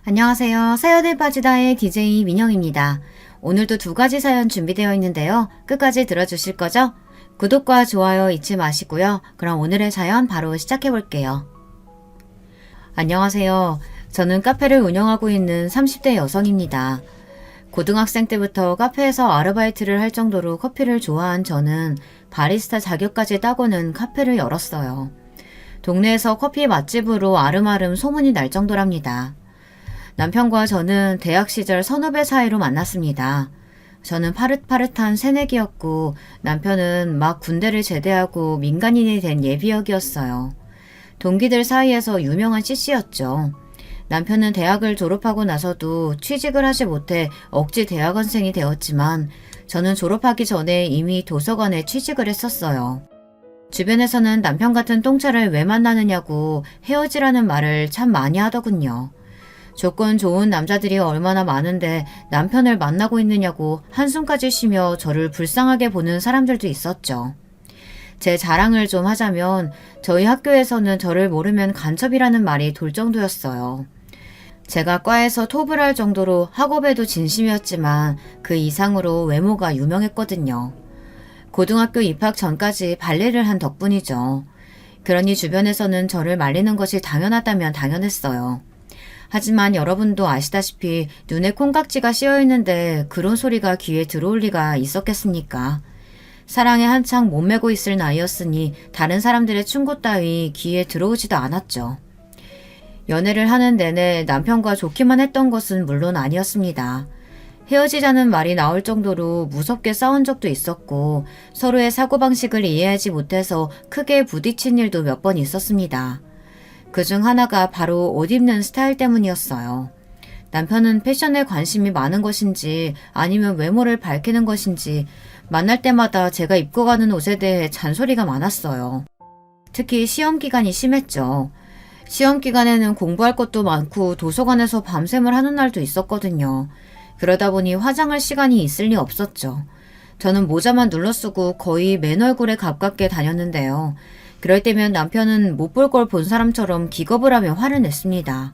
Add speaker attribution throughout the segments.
Speaker 1: 안녕하세요. 사연에 빠지다의 DJ 민영입니다. 오늘도 두 가지 사연 준비되어 있는데요. 끝까지 들어주실 거죠? 구독과 좋아요 잊지 마시고요. 그럼 오늘의 사연 바로 시작해 볼게요. 안녕하세요. 저는 카페를 운영하고 있는 30대 여성입니다. 고등학생 때부터 카페에서 아르바이트를 할 정도로 커피를 좋아한 저는 바리스타 자격까지 따고는 카페를 열었어요. 동네에서 커피 맛집으로 아름아름 소문이 날 정도랍니다. 남편과 저는 대학 시절 선후배 사이로 만났습니다. 저는 파릇파릇한 새내기였고 남편은 막 군대를 제대하고 민간인이 된 예비역이었어요. 동기들 사이에서 유명한 CC였죠. 남편은 대학을 졸업하고 나서도 취직을 하지 못해 억지 대학원생이 되었지만 저는 졸업하기 전에 이미 도서관에 취직을 했었어요. 주변에서는 남편 같은 똥차를 왜 만나느냐고 헤어지라는 말을 참 많이 하더군요. 조건 좋은 남자들이 얼마나 많은데 남편을 만나고 있느냐고 한숨까지 쉬며 저를 불쌍하게 보는 사람들도 있었죠. 제 자랑을 좀 하자면 저희 학교에서는 저를 모르면 간첩이라는 말이 돌 정도였어요. 제가 과에서 톱을 할 정도로 학업에도 진심이었지만 그 이상으로 외모가 유명했거든요. 고등학교 입학 전까지 발레를 한 덕분이죠. 그러니 주변에서는 저를 말리는 것이 당연하다면 당연했어요. 하지만 여러분도 아시다시피 눈에 콩깍지가 씌어있는데 그런 소리가 귀에 들어올 리가 있었겠습니까? 사랑에 한창 몸매고 있을 나이였으니 다른 사람들의 충고 따위 귀에 들어오지도 않았죠. 연애를 하는 내내 남편과 좋기만 했던 것은 물론 아니었습니다. 헤어지자는 말이 나올 정도로 무섭게 싸운 적도 있었고 서로의 사고방식을 이해하지 못해서 크게 부딪힌 일도 몇 번 있었습니다. 그중 하나가 바로 옷 입는 스타일 때문이었어요. 남편은 패션에 관심이 많은 것인지 아니면 외모를 밝히는 것인지 만날 때마다 제가 입고 가는 옷에 대해 잔소리가 많았어요. 특히 시험 기간이 심했죠. 시험 기간에는 공부할 것도 많고 도서관에서 밤샘을 하는 날도 있었거든요. 그러다 보니 화장할 시간이 있을 리 없었죠. 저는 모자만 눌러 쓰고 거의 맨 얼굴에 가깝게 다녔는데요. 그럴 때면 남편은 못 볼 걸 본 사람처럼 기겁을 하며 화를 냈습니다.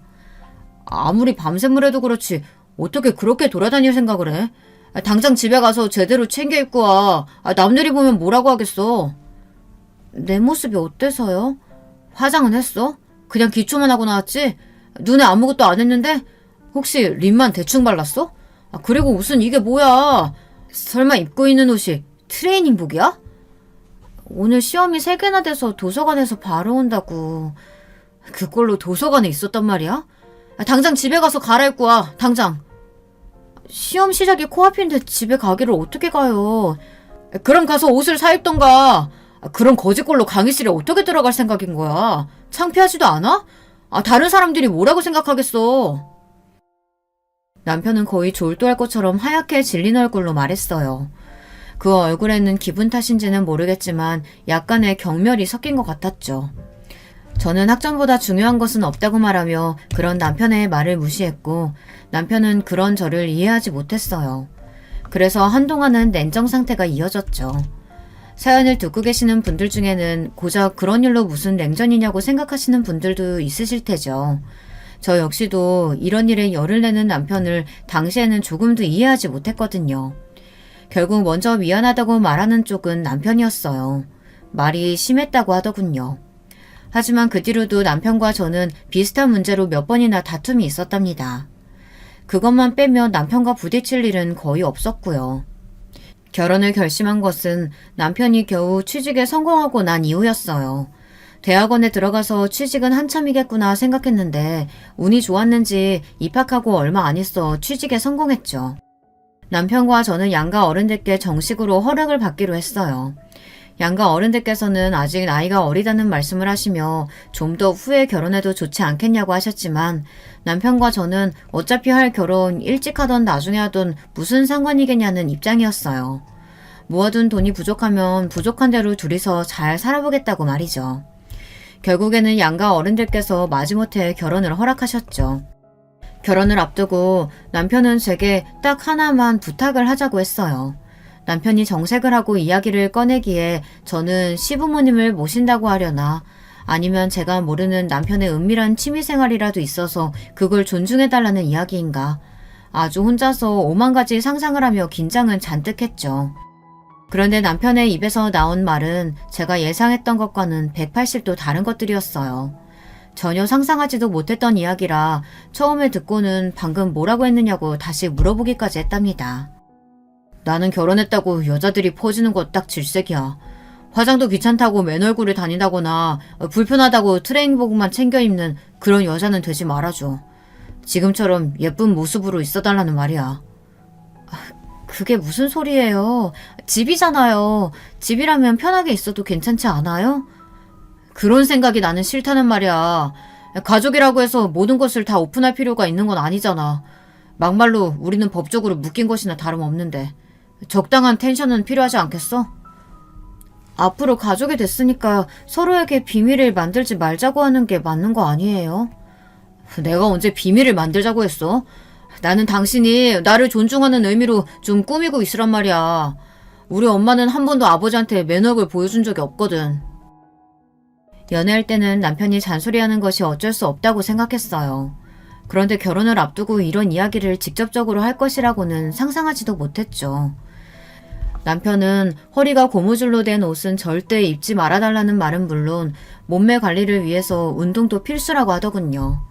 Speaker 1: 아무리 밤샘을 해도 그렇지 어떻게 그렇게 돌아다닐 생각을 해? 당장 집에 가서 제대로 챙겨 입고 와. 남들이 보면 뭐라고 하겠어. 내 모습이 어때서요? 화장은 했어? 그냥 기초만 하고 나왔지? 눈에 아무것도 안 했는데? 혹시 립만 대충 발랐어? 그리고 옷은 이게 뭐야? 설마 입고 있는 옷이 트레이닝복이야? 오늘 시험이 3개나 돼서 도서관에서 바로 온다고. 그걸로 도서관에 있었단 말이야? 당장 집에 가서 갈아입고 와. 당장. 시험 시작이 코앞인데 집에 가기를 어떻게 가요? 그럼 가서 옷을 사 입던가. 그런 거짓골로 강의실에 어떻게 들어갈 생각인 거야? 창피하지도 않아? 다른 사람들이 뭐라고 생각하겠어? 남편은 거의 졸도할 것처럼 하얗게 질린 얼굴로 말했어요. 그 얼굴에는 기분 탓인지는 모르겠지만 약간의 경멸이 섞인 것 같았죠. 저는 학점보다 중요한 것은 없다고 말하며 그런 남편의 말을 무시했고 남편은 그런 저를 이해하지 못했어요. 그래서 한동안은 냉정 상태가 이어졌죠. 사연을 듣고 계시는 분들 중에는 고작 그런 일로 무슨 냉전이냐고 생각하시는 분들도 있으실 테죠. 저 역시도 이런 일에 열을 내는 남편을 당시에는 조금도 이해하지 못했거든요. 결국 먼저 미안하다고 말하는 쪽은 남편이었어요. 말이 심했다고 하더군요. 하지만 그 뒤로도 남편과 저는 비슷한 문제로 몇 번이나 다툼이 있었답니다. 그것만 빼면 남편과 부딪힐 일은 거의 없었고요. 결혼을 결심한 것은 남편이 겨우 취직에 성공하고 난 이후였어요. 대학원에 들어가서 취직은 한참이겠구나 생각했는데 운이 좋았는지 입학하고 얼마 안 있어 취직에 성공했죠. 남편과 저는 양가 어른들께 정식으로 허락을 받기로 했어요. 양가 어른들께서는 아직 나이가 어리다는 말씀을 하시며 좀 더 후에 결혼해도 좋지 않겠냐고 하셨지만 남편과 저는 어차피 할 결혼 일찍 하던 나중에 하던 무슨 상관이겠냐는 입장이었어요. 모아둔 돈이 부족하면 부족한 대로 둘이서 잘 살아보겠다고 말이죠. 결국에는 양가 어른들께서 마지못해 결혼을 허락하셨죠. 결혼을 앞두고 남편은 제게 딱 하나만 부탁을 하자고 했어요. 남편이 정색을 하고 이야기를 꺼내기에 저는 시부모님을 모신다고 하려나 아니면 제가 모르는 남편의 은밀한 취미생활이라도 있어서 그걸 존중해달라는 이야기인가. 아주 혼자서 오만 가지 상상을 하며 긴장은 잔뜩 했죠. 그런데 남편의 입에서 나온 말은 제가 예상했던 것과는 180도 다른 것들이었어요. 전혀 상상하지도 못했던 이야기라 처음에 듣고는 방금 뭐라고 했느냐고 다시 물어보기까지 했답니다. 나는 결혼했다고 여자들이 퍼지는 거 딱 질색이야. 화장도 귀찮다고 맨 얼굴을 다닌다거나 불편하다고 트레이닝복만 챙겨 입는 그런 여자는 되지 말아줘. 지금처럼 예쁜 모습으로 있어달라는 말이야. 그게 무슨 소리예요? 집이잖아요. 집이라면 편하게 있어도 괜찮지 않아요? 그런 생각이 나는 싫다는 말이야. 가족이라고 해서 모든 것을 다 오픈할 필요가 있는 건 아니잖아. 막말로 우리는 법적으로 묶인 것이나 다름없는데 적당한 텐션은 필요하지 않겠어? 앞으로 가족이 됐으니까 서로에게 비밀을 만들지 말자고 하는 게 맞는 거 아니에요? 내가 언제 비밀을 만들자고 했어? 나는 당신이 나를 존중하는 의미로 좀 꾸미고 있으란 말이야. 우리 엄마는 한 번도 아버지한테 매너를 보여준 적이 없거든. 연애할 때는 남편이 잔소리하는 것이 어쩔 수 없다고 생각했어요. 그런데 결혼을 앞두고 이런 이야기를 직접적으로 할 것이라고는 상상하지도 못했죠. 남편은 허리가 고무줄로 된 옷은 절대 입지 말아달라는 말은 물론 몸매 관리를 위해서 운동도 필수라고 하더군요.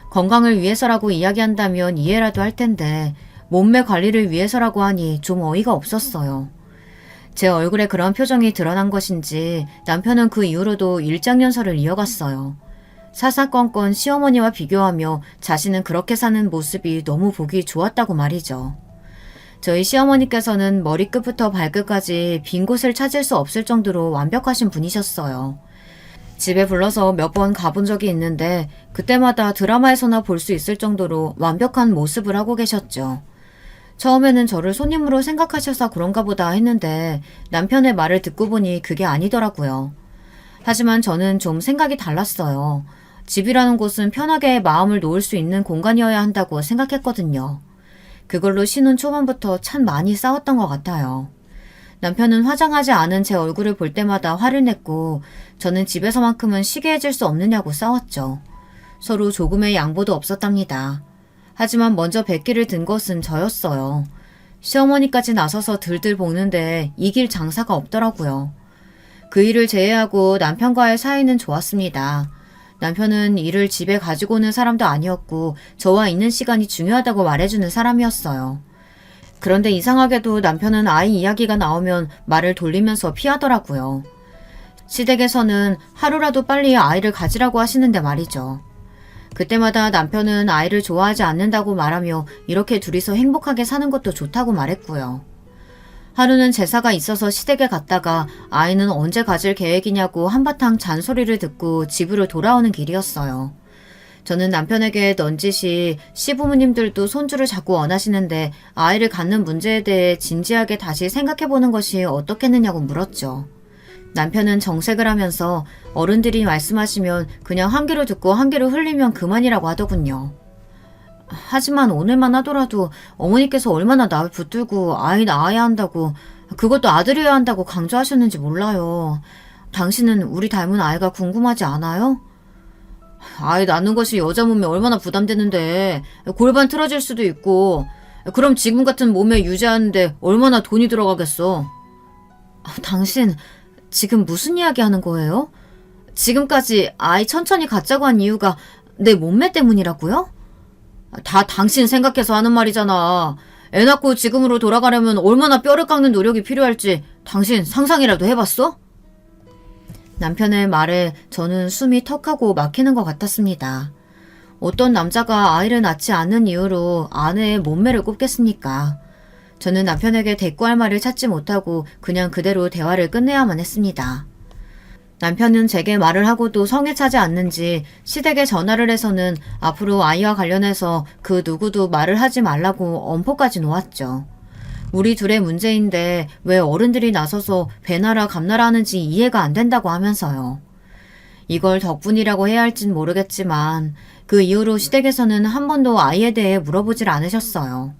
Speaker 1: 건강을 위해서라고 이야기한다면 이해라도 할 텐데 몸매 관리를 위해서라고 하니 좀 어이가 없었어요. 제 얼굴에 그런 표정이 드러난 것인지 남편은 그 이후로도 일장연설을 이어갔어요. 사사건건 시어머니와 비교하며 자신은 그렇게 사는 모습이 너무 보기 좋았다고 말이죠. 저희 시어머니께서는 머리끝부터 발끝까지 빈 곳을 찾을 수 없을 정도로 완벽하신 분이셨어요. 집에 불러서 몇 번 가본 적이 있는데 그때마다 드라마에서나 볼 수 있을 정도로 완벽한 모습을 하고 계셨죠. 처음에는 저를 손님으로 생각하셔서 그런가 보다 했는데 남편의 말을 듣고 보니 그게 아니더라고요. 하지만 저는 좀 생각이 달랐어요. 집이라는 곳은 편하게 마음을 놓을 수 있는 공간이어야 한다고 생각했거든요. 그걸로 신혼 초반부터 참 많이 싸웠던 것 같아요. 남편은 화장하지 않은 제 얼굴을 볼 때마다 화를 냈고 저는 집에서만큼은 쉬게 해줄 수 없느냐고 싸웠죠. 서로 조금의 양보도 없었답니다. 하지만 먼저 백기를 든 것은 저였어요. 시어머니까지 나서서 들들 볶는데 이길 장사가 없더라고요. 그 일을 제외하고 남편과의 사이는 좋았습니다. 남편은 일을 집에 가지고 오는 사람도 아니었고 저와 있는 시간이 중요하다고 말해주는 사람이었어요. 그런데 이상하게도 남편은 아이 이야기가 나오면 말을 돌리면서 피하더라고요. 시댁에서는 하루라도 빨리 아이를 가지라고 하시는데 말이죠. 그때마다 남편은 아이를 좋아하지 않는다고 말하며 이렇게 둘이서 행복하게 사는 것도 좋다고 말했고요. 하루는 제사가 있어서 시댁에 갔다가 아이는 언제 가질 계획이냐고 한바탕 잔소리를 듣고 집으로 돌아오는 길이었어요. 저는 남편에게 넌지시 시부모님들도 손주를 자꾸 원하시는데 아이를 갖는 문제에 대해 진지하게 다시 생각해보는 것이 어떻겠느냐고 물었죠. 남편은 정색을 하면서 어른들이 말씀하시면 그냥 한 귀로 듣고 한 귀로 흘리면 그만이라고 하더군요. 하지만 오늘만 하더라도 어머니께서 얼마나 날 붙들고 아이 낳아야 한다고 그것도 아들이어야 한다고 강조하셨는지 몰라요. 당신은 우리 닮은 아이가 궁금하지 않아요? 아이 낳는 것이 여자 몸에 얼마나 부담되는데 골반 틀어질 수도 있고 그럼 지금 같은 몸매 유지하는데 얼마나 돈이 들어가겠어. 당신 지금 무슨 이야기 하는 거예요? 지금까지 아이 천천히 갖자고 한 이유가 내 몸매 때문이라고요? 다 당신 생각해서 하는 말이잖아. 애 낳고 지금으로 돌아가려면 얼마나 뼈를 깎는 노력이 필요할지 당신 상상이라도 해봤어? 남편의 말에 저는 숨이 턱하고 막히는 것 같았습니다. 어떤 남자가 아이를 낳지 않는 이유로 아내의 몸매를 꼽겠습니까? 저는 남편에게 대꾸할 말을 찾지 못하고 그냥 그대로 대화를 끝내야만 했습니다. 남편은 제게 말을 하고도 성에 차지 않는지 시댁에 전화를 해서는 앞으로 아이와 관련해서 그 누구도 말을 하지 말라고 엄포까지 놓았죠. 우리 둘의 문제인데 왜 어른들이 나서서 배나라 감나라 하는지 이해가 안 된다고 하면서요. 이걸 덕분이라고 해야 할진 모르겠지만 그 이후로 시댁에서는 한 번도 아이에 대해 물어보질 않으셨어요.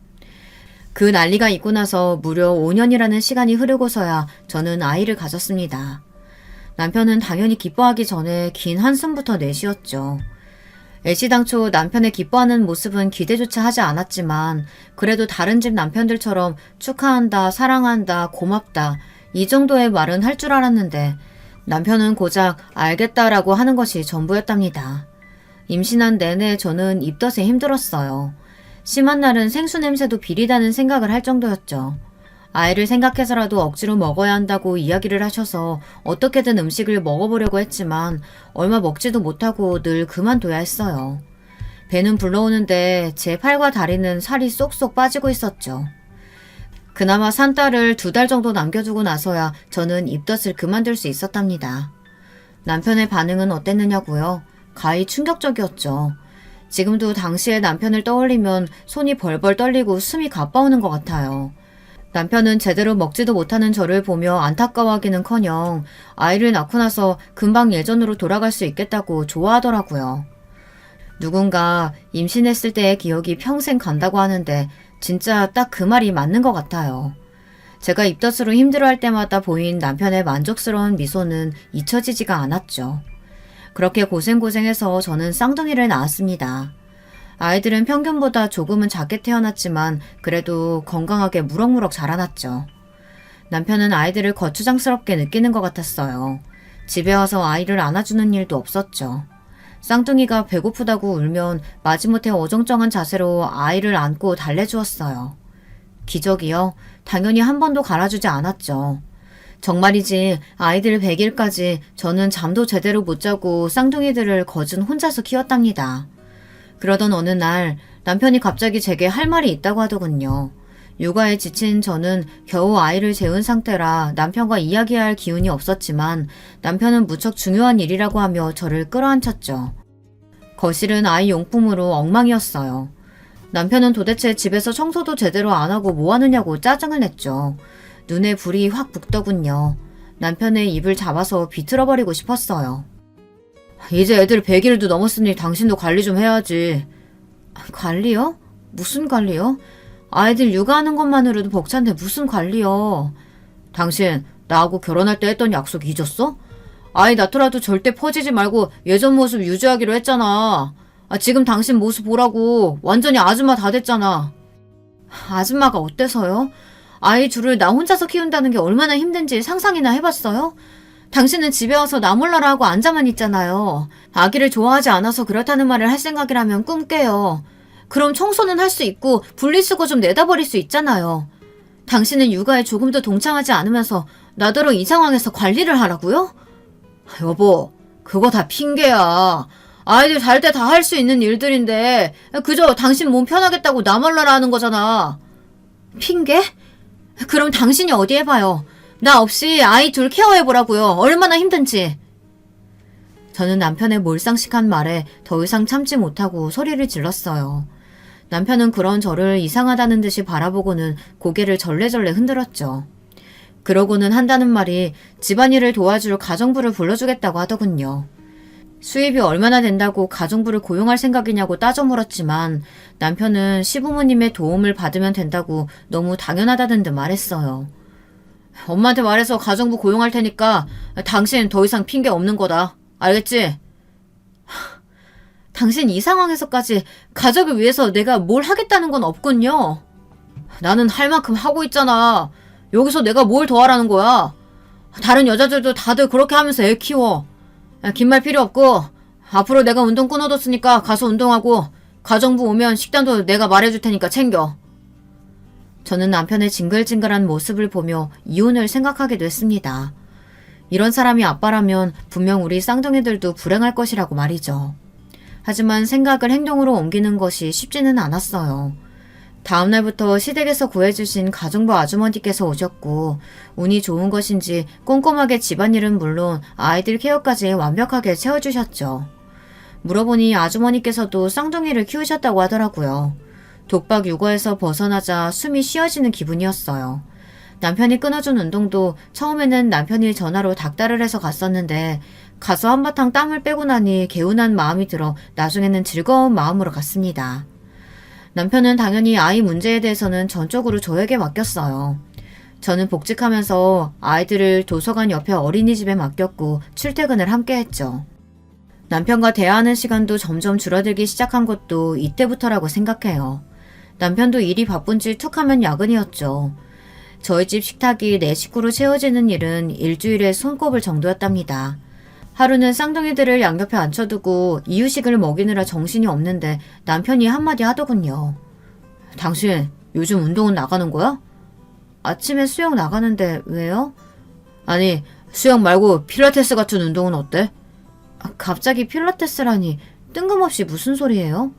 Speaker 1: 그 난리가 있고 나서 무려 5년이라는 시간이 흐르고서야 저는 아이를 가졌습니다. 남편은 당연히 기뻐하기 전에 긴 한숨부터 내쉬었죠. 애시당초 남편의 기뻐하는 모습은 기대조차 하지 않았지만 그래도 다른 집 남편들처럼 축하한다, 사랑한다, 고맙다 이 정도의 말은 할 줄 알았는데 남편은 고작 알겠다라고 하는 것이 전부였답니다. 임신한 내내 저는 입덧에 힘들었어요. 심한 날은 생수 냄새도 비리다는 생각을 할 정도였죠. 아이를 생각해서라도 억지로 먹어야 한다고 이야기를 하셔서 어떻게든 음식을 먹어보려고 했지만 얼마 먹지도 못하고 늘 그만둬야 했어요. 배는 불러오는데 제 팔과 다리는 살이 쏙쏙 빠지고 있었죠. 그나마 산 딸을 2달 정도 남겨두고 나서야 저는 입덧을 그만둘 수 있었답니다. 남편의 반응은 어땠느냐고요? 가히 충격적이었죠. 지금도 당시의 남편을 떠올리면 손이 벌벌 떨리고 숨이 가빠오는 것 같아요. 남편은 제대로 먹지도 못하는 저를 보며 안타까워하기는커녕 아이를 낳고 나서 금방 예전으로 돌아갈 수 있겠다고 좋아하더라고요. 누군가 임신했을 때의 기억이 평생 간다고 하는데 진짜 딱 그 말이 맞는 것 같아요. 제가 입덧으로 힘들어할 때마다 보인 남편의 만족스러운 미소는 잊혀지지가 않았죠. 그렇게 고생해서 저는 쌍둥이를 낳았습니다. 아이들은 평균보다 조금은 작게 태어났지만 그래도 건강하게 무럭무럭 자라났죠. 남편은 아이들을 거추장스럽게 느끼는 것 같았어요. 집에 와서 아이를 안아주는 일도 없었죠. 쌍둥이가 배고프다고 울면 마지못해 어정쩡한 자세로 아이를 안고 달래주었어요. 기적이요? 당연히 한 번도 갈아주지 않았죠. 정말이지 아이들 100일까지 저는 잠도 제대로 못 자고 쌍둥이들을 거진 혼자서 키웠답니다. 그러던 어느 날 남편이 갑자기 제게 할 말이 있다고 하더군요. 육아에 지친 저는 겨우 아이를 재운 상태라 남편과 이야기할 기운이 없었지만 남편은 무척 중요한 일이라고 하며 저를 끌어안쳤죠. 거실은 아이 용품으로 엉망이었어요. 남편은 도대체 집에서 청소도 제대로 안 하고 뭐 하느냐고 짜증을 냈죠. 눈에 불이 확 붙더군요. 남편의 입을 잡아서 비틀어버리고 싶었어요. 이제 애들 100일도 넘었으니 당신도 관리 좀 해야지. 관리요? 무슨 관리요? 아이들 육아하는 것만으로도 벅찬데 무슨 관리요? 당신 나하고 결혼할 때 했던 약속 잊었어? 아이 낳더라도 절대 퍼지지 말고 예전 모습 유지하기로 했잖아. 지금 당신 모습 보라고 완전히 아줌마 다 됐잖아. 아줌마가 어때서요? 아이 둘을 나 혼자서 키운다는 게 얼마나 힘든지 상상이나 해봤어요? 당신은 집에 와서 나 몰라라 하고 앉아만 있잖아요. 아기를 좋아하지 않아서 그렇다는 말을 할 생각이라면 꿈 깨요. 그럼 청소는 할 수 있고 분리수거 좀 내다버릴 수 있잖아요. 당신은 육아에 조금도 동참하지 않으면서 나더러 이 상황에서 관리를 하라고요? 여보, 그거 다 핑계야. 아이들 잘 때 다 할 수 있는 일들인데 그저 당신 몸 편하겠다고 나 몰라라 하는 거잖아. 핑계? 그럼 당신이 어디 해봐요. 나 없이 아이 둘 케어해보라고요. 얼마나 힘든지. 저는 남편의 몰상식한 말에 더 이상 참지 못하고 소리를 질렀어요. 남편은 그런 저를 이상하다는 듯이 바라보고는 고개를 절레절레 흔들었죠. 그러고는 한다는 말이 집안일을 도와줄 가정부를 불러주겠다고 하더군요. 수입이 얼마나 된다고 가정부를 고용할 생각이냐고 따져 물었지만 남편은 시부모님의 도움을 받으면 된다고 너무 당연하다는 듯 말했어요. 엄마한테 말해서 가정부 고용할 테니까 당신 더 이상 핑계 없는 거다. 알겠지? 당신 이 상황에서까지 가족을 위해서 내가 뭘 하겠다는 건 없군요. 나는 할 만큼 하고 있잖아. 여기서 내가 뭘 더 하라는 거야. 다른 여자들도 다들 그렇게 하면서 애 키워. 긴 말 필요 없고 앞으로 내가 운동 끊어뒀으니까 가서 운동하고 가정부 오면 식단도 내가 말해줄 테니까 챙겨. 저는 남편의 징글징글한 모습을 보며 이혼을 생각하게 됐습니다. 이런 사람이 아빠라면 분명 우리 쌍둥이들도 불행할 것이라고 말이죠. 하지만 생각을 행동으로 옮기는 것이 쉽지는 않았어요. 다음날부터 시댁에서 구해주신 가정부 아주머니께서 오셨고 운이 좋은 것인지 꼼꼼하게 집안일은 물론 아이들 케어까지 완벽하게 채워주셨죠. 물어보니 아주머니께서도 쌍둥이를 키우셨다고 하더라고요. 독박 육아에서 벗어나자 숨이 쉬어지는 기분이었어요. 남편이 끊어준 운동도 처음에는 남편이 전화로 닥달을 해서 갔었는데 가서 한바탕 땀을 빼고 나니 개운한 마음이 들어 나중에는 즐거운 마음으로 갔습니다. 남편은 당연히 아이 문제에 대해서는 전적으로 저에게 맡겼어요. 저는 복직하면서 아이들을 도서관 옆에 어린이집에 맡겼고 출퇴근을 함께 했죠. 남편과 대화하는 시간도 점점 줄어들기 시작한 것도 이때부터라고 생각해요. 남편도 일이 바쁜지 툭 하면 야근이었죠. 저희 집 식탁이 내 식구로 채워지는 일은 일주일에 손꼽을 정도였답니다. 하루는 쌍둥이들을 양옆에 앉혀두고 이유식을 먹이느라 정신이 없는데 남편이 한마디 하더군요. 당신 요즘 운동은 나가는 거야? 아침에 수영 나가는데 왜요? 아니, 수영 말고 필라테스 같은 운동은 어때? 갑자기 필라테스라니 뜬금없이 무슨 소리예요?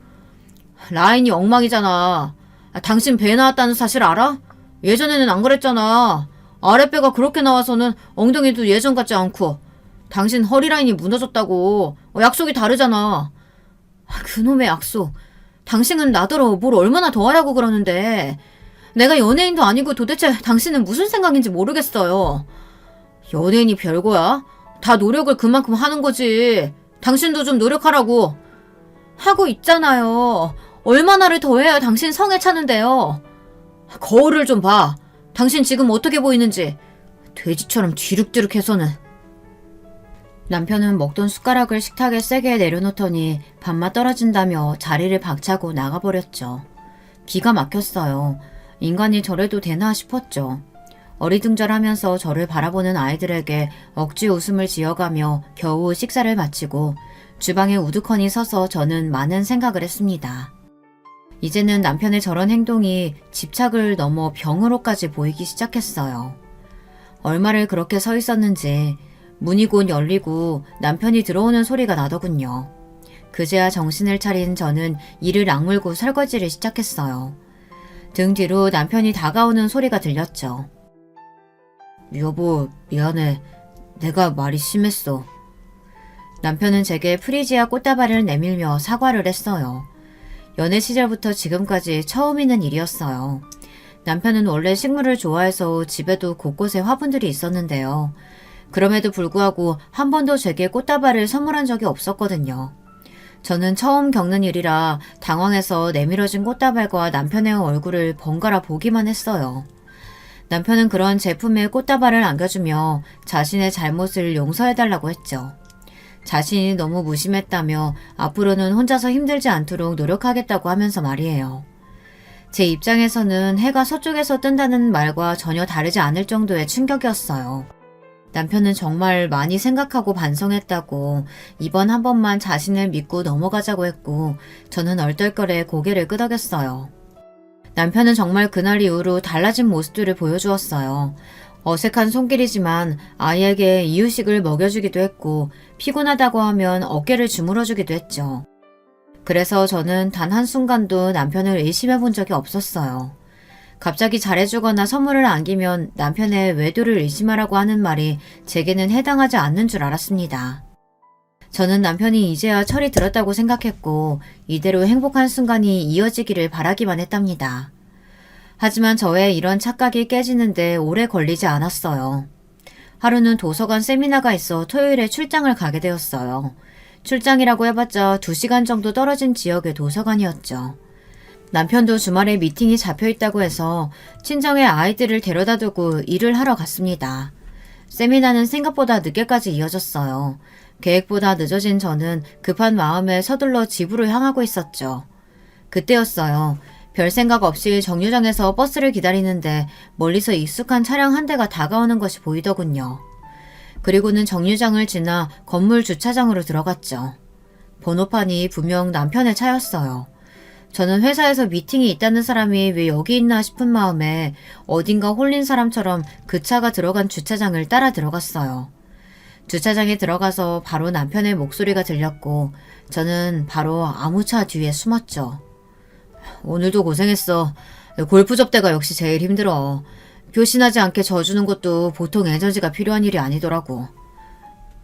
Speaker 1: 라인이 엉망이잖아. 당신 배 나왔다는 사실 알아? 예전에는 안 그랬잖아. 아랫배가 그렇게 나와서는 엉덩이도 예전 같지 않고. 당신 허리 라인이 무너졌다고. 약속이 다르잖아. 그놈의 약속. 당신은 나더러 뭘 얼마나 더 하라고 그러는데. 내가 연예인도 아니고 도대체 당신은 무슨 생각인지 모르겠어요. 연예인이 별거야? 다 노력을 그만큼 하는 거지. 당신도 좀 노력하라고. 하고 있잖아요. 얼마나를 더 해야 당신 성에 차는데요. 거울을 좀 봐. 당신 지금 어떻게 보이는지. 돼지처럼 뒤룩뒤룩해서는. 남편은 먹던 숟가락을 식탁에 세게 내려놓더니 밥맛 떨어진다며 자리를 박차고 나가버렸죠. 기가 막혔어요. 인간이 저래도 되나 싶었죠. 어리둥절하면서 저를 바라보는 아이들에게 억지 웃음을 지어가며 겨우 식사를 마치고 주방에 우두커니 서서 저는 많은 생각을 했습니다. 이제는 남편의 저런 행동이 집착을 넘어 병으로까지 보이기 시작했어요. 얼마를 그렇게 서 있었는지 문이 곧 열리고 남편이 들어오는 소리가 나더군요. 그제야 정신을 차린 저는 이를 악물고 설거지를 시작했어요. 등 뒤로 남편이 다가오는 소리가 들렸죠. 여보, 미안해. 내가 말이 심했어. 남편은 제게 프리지아 꽃다발을 내밀며 사과를 했어요. 연애 시절부터 지금까지 처음 있는 일이었어요. 남편은 원래 식물을 좋아해서 집에도 곳곳에 화분들이 있었는데요. 그럼에도 불구하고 한 번도 제게 꽃다발을 선물한 적이 없었거든요. 저는 처음 겪는 일이라 당황해서 내밀어진 꽃다발과 남편의 얼굴을 번갈아 보기만 했어요. 남편은 그런 제품에 꽃다발을 안겨주며 자신의 잘못을 용서해달라고 했죠. 자신이 너무 무심했다며 앞으로는 혼자서 힘들지 않도록 노력하겠다고 하면서 말이에요. 제 입장에서는 해가 서쪽에서 뜬다는 말과 전혀 다르지 않을 정도의 충격이었어요. 남편은 정말 많이 생각하고 반성했다고 이번 한 번만 자신을 믿고 넘어가자고 했고 저는 얼떨결에 고개를 끄덕였어요. 남편은 정말 그날 이후로 달라진 모습들을 보여주었어요. 어색한 손길이지만 아이에게 이유식을 먹여주기도 했고 피곤하다고 하면 어깨를 주물어주기도 했죠. 그래서 저는 단 한순간도 남편을 의심해 본 적이 없었어요. 갑자기 잘해주거나 선물을 안기면 남편의 외도를 의심하라고 하는 말이 제게는 해당하지 않는 줄 알았습니다. 저는 남편이 이제야 철이 들었다고 생각했고 이대로 행복한 순간이 이어지기를 바라기만 했답니다. 하지만 저의 이런 착각이 깨지는데 오래 걸리지 않았어요. 하루는 도서관 세미나가 있어 토요일에 출장을 가게 되었어요. 출장이라고 해봤자 2시간 정도 떨어진 지역의 도서관이었죠. 남편도 주말에 미팅이 잡혀있다고 해서 친정에 아이들을 데려다 두고 일을 하러 갔습니다. 세미나는 생각보다 늦게까지 이어졌어요. 계획보다 늦어진 저는 급한 마음에 서둘러 집으로 향하고 있었죠. 그때였어요. 별 생각 없이 정류장에서 버스를 기다리는데 멀리서 익숙한 차량 한 대가 다가오는 것이 보이더군요. 그리고는 정류장을 지나 건물 주차장으로 들어갔죠. 번호판이 분명 남편의 차였어요. 저는 회사에서 미팅이 있다는 사람이 왜 여기 있나 싶은 마음에 어딘가 홀린 사람처럼 그 차가 들어간 주차장을 따라 들어갔어요. 주차장에 들어가서 바로 남편의 목소리가 들렸고 저는 바로 아무 차 뒤에 숨었죠. 오늘도 고생했어. 골프 접대가 역시 제일 힘들어. 교신하지 않게 져주는 것도 보통 에너지가 필요한 일이 아니더라고.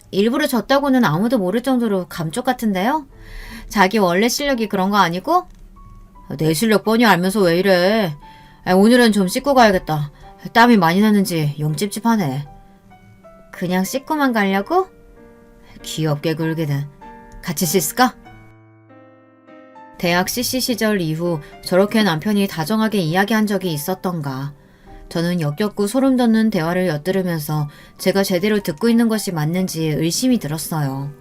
Speaker 1: 일부러 졌다고는 아무도 모를 정도로 감쪽 같은데요? 자기 원래 실력이 그런 거 아니고? 내 실력 뻔히 알면서 왜 이래. 오늘은 좀 씻고 가야겠다. 땀이 많이 나는지 영 찝찝하네. 그냥 씻고만 가려고? 귀엽게 굴기는. 같이 씻을까? 대학 CC 시절 이후 저렇게 남편이 다정하게 이야기한 적이 있었던가. 저는 역겹고 소름 돋는 대화를 엿들으면서 제가 제대로 듣고 있는 것이 맞는지 의심이 들었어요.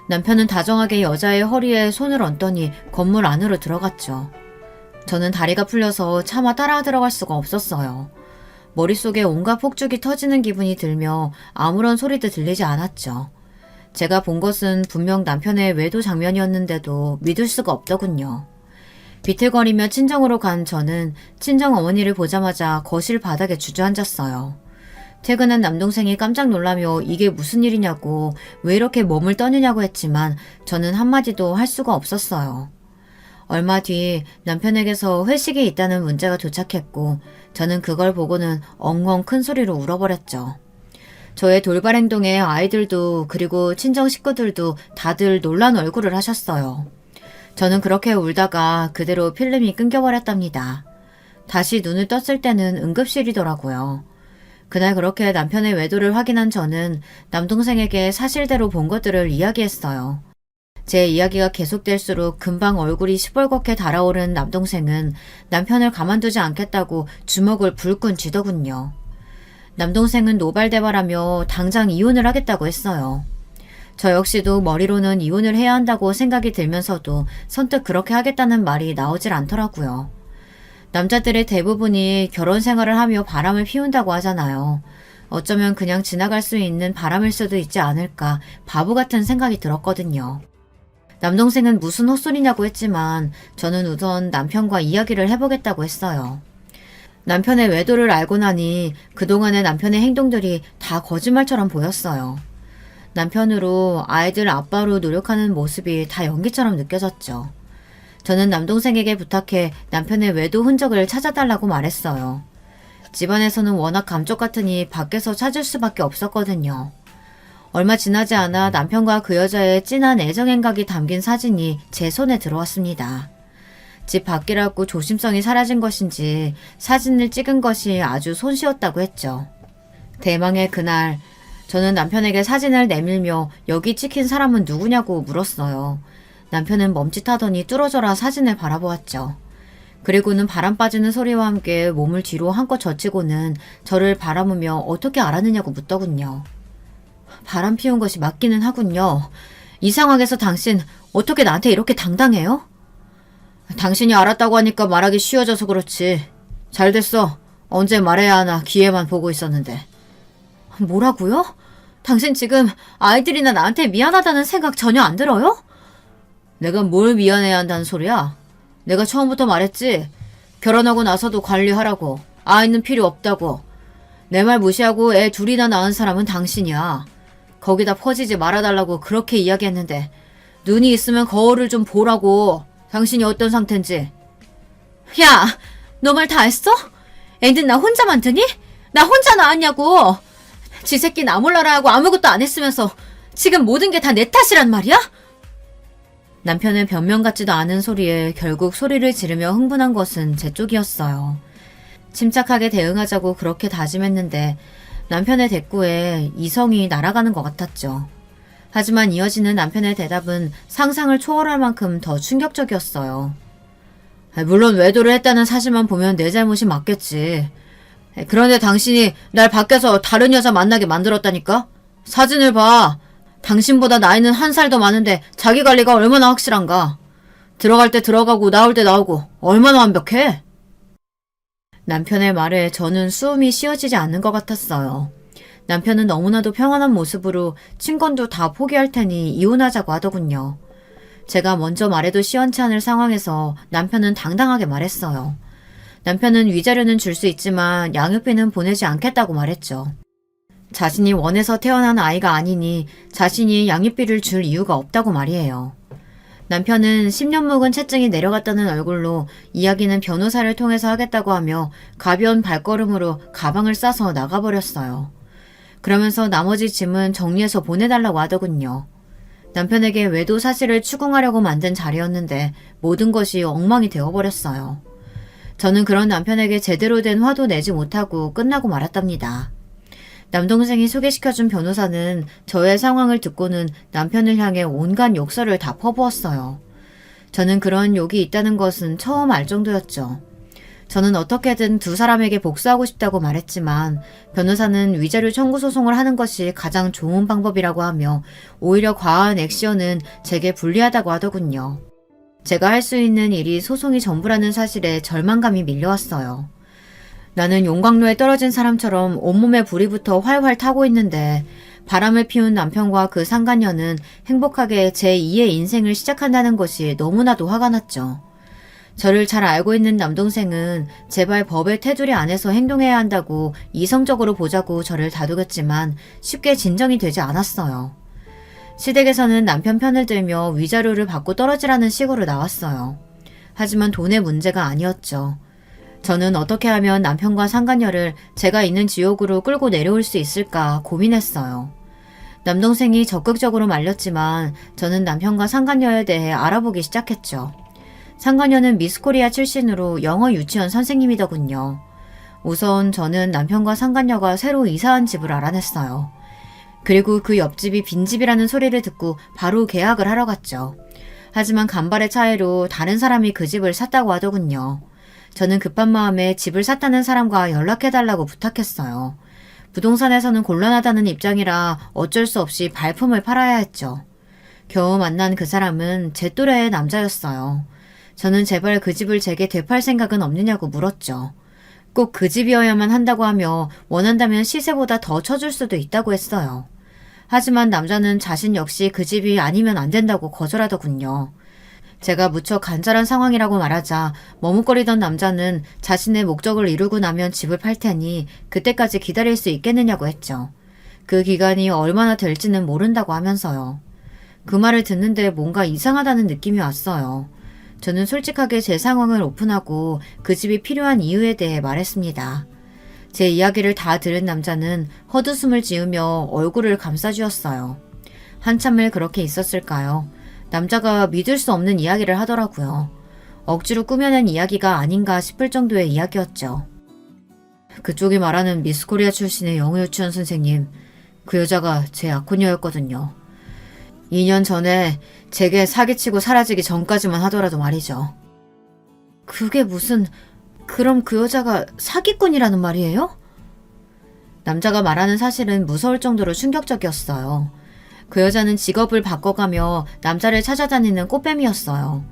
Speaker 1: 남편은 다정하게 여자의 허리에 손을 얹더니 건물 안으로 들어갔죠. 저는 다리가 풀려서 차마 따라 들어갈 수가 없었어요. 머릿속에 온갖 폭죽이 터지는 기분이 들며 아무런 소리도 들리지 않았죠. 제가 본 것은 분명 남편의 외도 장면이었는데도 믿을 수가 없더군요. 비틀거리며 친정으로 간 저는 친정 어머니를 보자마자 거실 바닥에 주저앉았어요. 퇴근한 남동생이 깜짝 놀라며 이게 무슨 일이냐고 왜 이렇게 몸을 떠느냐고 했지만 저는 한마디도 할 수가 없었어요. 얼마 뒤 남편에게서 회식이 있다는 문자가 도착했고 저는 그걸 보고는 엉엉 큰 소리로 울어버렸죠. 저의 돌발 행동에 아이들도 그리고 친정 식구들도 다들 놀란 얼굴을 하셨어요. 저는 그렇게 울다가 그대로 필름이 끊겨버렸답니다. 다시 눈을 떴을 때는 응급실이더라고요. 그날 그렇게 남편의 외도를 확인한 저는 남동생에게 사실대로 본 것들을 이야기했어요. 제 이야기가 계속될수록 금방 얼굴이 시뻘겋게 달아오른 남동생은 남편을 가만두지 않겠다고 주먹을 불끈 쥐더군요. 남동생은 노발대발하며 당장 이혼을 하겠다고 했어요. 저 역시도 머리로는 이혼을 해야 한다고 생각이 들면서도 선뜻 그렇게 하겠다는 말이 나오질 않더라고요. 남자들의 대부분이 결혼 생활을 하며 바람을 피운다고 하잖아요. 어쩌면 그냥 지나갈 수 있는 바람일 수도 있지 않을까 바보 같은 생각이 들었거든요. 남동생은 무슨 헛소리냐고 했지만 저는 우선 남편과 이야기를 해보겠다고 했어요. 남편의 외도를 알고 나니 그동안의 남편의 행동들이 다 거짓말처럼 보였어요. 남편으로 아이들 아빠로 노력하는 모습이 다 연기처럼 느껴졌죠. 저는 남동생에게 부탁해 남편의 외도 흔적을 찾아달라고 말했어요. 집안에서는 워낙 감쪽 같으니 밖에서 찾을 수밖에 없었거든요. 얼마 지나지 않아 남편과 그 여자의 진한 애정 행각이 담긴 사진이 제 손에 들어왔습니다. 집 밖이라고 조심성이 사라진 것인지 사진을 찍은 것이 아주 손쉬웠다고 했죠. 대망의 그날 저는 남편에게 사진을 내밀며 여기 찍힌 사람은 누구냐고 물었어요. 남편은 멈칫하더니 뚫어져라 사진을 바라보았죠. 그리고는 바람 빠지는 소리와 함께 몸을 뒤로 한껏 젖히고는 저를 바라보며 어떻게 알았느냐고 묻더군요. 바람 피운 것이 맞기는 하군요. 이 상황에서 당신 어떻게 나한테 이렇게 당당해요? 당신이 알았다고 하니까 말하기 쉬워져서 그렇지. 잘 됐어. 언제 말해야 하나 기회만 보고 있었는데. 뭐라고요? 당신 지금 아이들이나 나한테 미안하다는 생각 전혀 안 들어요? 내가 뭘 미안해야 한다는 소리야? 내가 처음부터 말했지. 결혼하고 나서도 관리하라고. 아이는 필요 없다고. 내 말 무시하고 애 둘이나 낳은 사람은 당신이야. 거기다 퍼지지 말아달라고 그렇게 이야기했는데 눈이 있으면 거울을 좀 보라고. 당신이 어떤 상태인지. 야, 너 말 다 했어? 애는 나 혼자만 드니? 나 혼자 낳았냐고. 지 새끼 나 몰라라 하고 아무것도 안 했으면서 지금 모든 게 다 내 탓이란 말이야? 남편의 변명 같지도 않은 소리에 결국 소리를 지르며 흥분한 것은 제 쪽이었어요. 침착하게 대응하자고 그렇게 다짐했는데 남편의 대꾸에 이성이 날아가는 것 같았죠. 하지만 이어지는 남편의 대답은 상상을 초월할 만큼 더 충격적이었어요. 물론 외도를 했다는 사실만 보면 내 잘못이 맞겠지. 그런데 당신이 날 밖에서 다른 여자 만나게 만들었다니까? 사진을 봐. 당신보다 나이는 한 살 더 많은데 자기 관리가 얼마나 확실한가? 들어갈 때 들어가고 나올 때 나오고 얼마나 완벽해? 남편의 말에 저는 수음이 쉬어지지 않는 것 같았어요. 남편은 너무나도 평안한 모습으로 친권도 다 포기할 테니 이혼하자고 하더군요. 제가 먼저 말해도 시원치 않을 상황에서 남편은 당당하게 말했어요. 남편은 위자료는 줄 수 있지만 양육비는 보내지 않겠다고 말했죠. 자신이 원해서 태어난 아이가 아니니 자신이 양육비를 줄 이유가 없다고 말이에요. 남편은 10년 묵은 채증이 내려갔다는 얼굴로 이야기는 변호사를 통해서 하겠다고 하며 가벼운 발걸음으로 가방을 싸서 나가버렸어요. 그러면서 나머지 짐은 정리해서 보내달라고 하더군요. 남편에게 외도 사실을 추궁하려고 만든 자리였는데 모든 것이 엉망이 되어버렸어요. 저는 그런 남편에게 제대로 된 화도 내지 못하고 끝나고 말았답니다. 남동생이 소개시켜준 변호사는 저의 상황을 듣고는 남편을 향해 온갖 욕설을 다 퍼부었어요. 저는 그런 욕이 있다는 것은 처음 알 정도였죠. 저는 어떻게든 두 사람에게 복수하고 싶다고 말했지만 변호사는 위자료 청구 소송을 하는 것이 가장 좋은 방법이라고 하며 오히려 과한 액션은 제게 불리하다고 하더군요. 제가 할 수 있는 일이 소송이 전부라는 사실에 절망감이 밀려왔어요. 나는 용광로에 떨어진 사람처럼 온몸에 불이 붙어 활활 타고 있는데 바람을 피운 남편과 그 상간녀는 행복하게 제2의 인생을 시작한다는 것이 너무나도 화가 났죠. 저를 잘 알고 있는 남동생은 제발 법의 테두리 안에서 행동해야 한다고 이성적으로 보자고 저를 다독였지만 쉽게 진정이 되지 않았어요. 시댁에서는 남편 편을 들며 위자료를 받고 떨어지라는 식으로 나왔어요. 하지만 돈의 문제가 아니었죠. 저는 어떻게 하면 남편과 상간녀를 제가 있는 지옥으로 끌고 내려올 수 있을까 고민했어요. 남동생이 적극적으로 말렸지만 저는 남편과 상간녀에 대해 알아보기 시작했죠. 상간녀는 미스코리아 출신으로 영어 유치원 선생님이더군요. 우선 저는 남편과 상간녀가 새로 이사한 집을 알아냈어요. 그리고 그 옆집이 빈집이라는 소리를 듣고 바로 계약을 하러 갔죠. 하지만 간발의 차이로 다른 사람이 그 집을 샀다고 하더군요. 저는 급한 마음에 집을 샀다는 사람과 연락해달라고 부탁했어요. 부동산에서는 곤란하다는 입장이라 어쩔 수 없이 발품을 팔아야 했죠. 겨우 만난 그 사람은 제 또래의 남자였어요. 저는 제발 그 집을 제게 되팔 생각은 없느냐고 물었죠. 꼭 그 집이어야만 한다고 하며 원한다면 시세보다 더 쳐줄 수도 있다고 했어요. 하지만 남자는 자신 역시 그 집이 아니면 안 된다고 거절하더군요. 제가 무척 간절한 상황이라고 말하자 머뭇거리던 남자는 자신의 목적을 이루고 나면 집을 팔 테니 그때까지 기다릴 수 있겠느냐고 했죠. 그 기간이 얼마나 될지는 모른다고 하면서요. 그 말을 듣는데 뭔가 이상하다는 느낌이 왔어요. 저는 솔직하게 제 상황을 오픈하고 그 집이 필요한 이유에 대해 말했습니다. 제 이야기를 다 들은 남자는 헛웃음을 지으며 얼굴을 감싸주었어요. 한참을 그렇게 있었을까요? 남자가 믿을 수 없는 이야기를 하더라고요. 억지로 꾸며낸 이야기가 아닌가 싶을 정도의 이야기였죠. 그쪽이 말하는 미스코리아 출신의 영어 유치원 선생님, 그 여자가 제 약혼녀였거든요. 2년 전에 제게 사기치고 사라지기 전까지만 하더라도 말이죠. 그게 그럼 그 여자가 사기꾼이라는 말이에요? 남자가 말하는 사실은 무서울 정도로 충격적이었어요. 그 여자는 직업을 바꿔가며 남자를 찾아다니는 꽃뱀이었어요.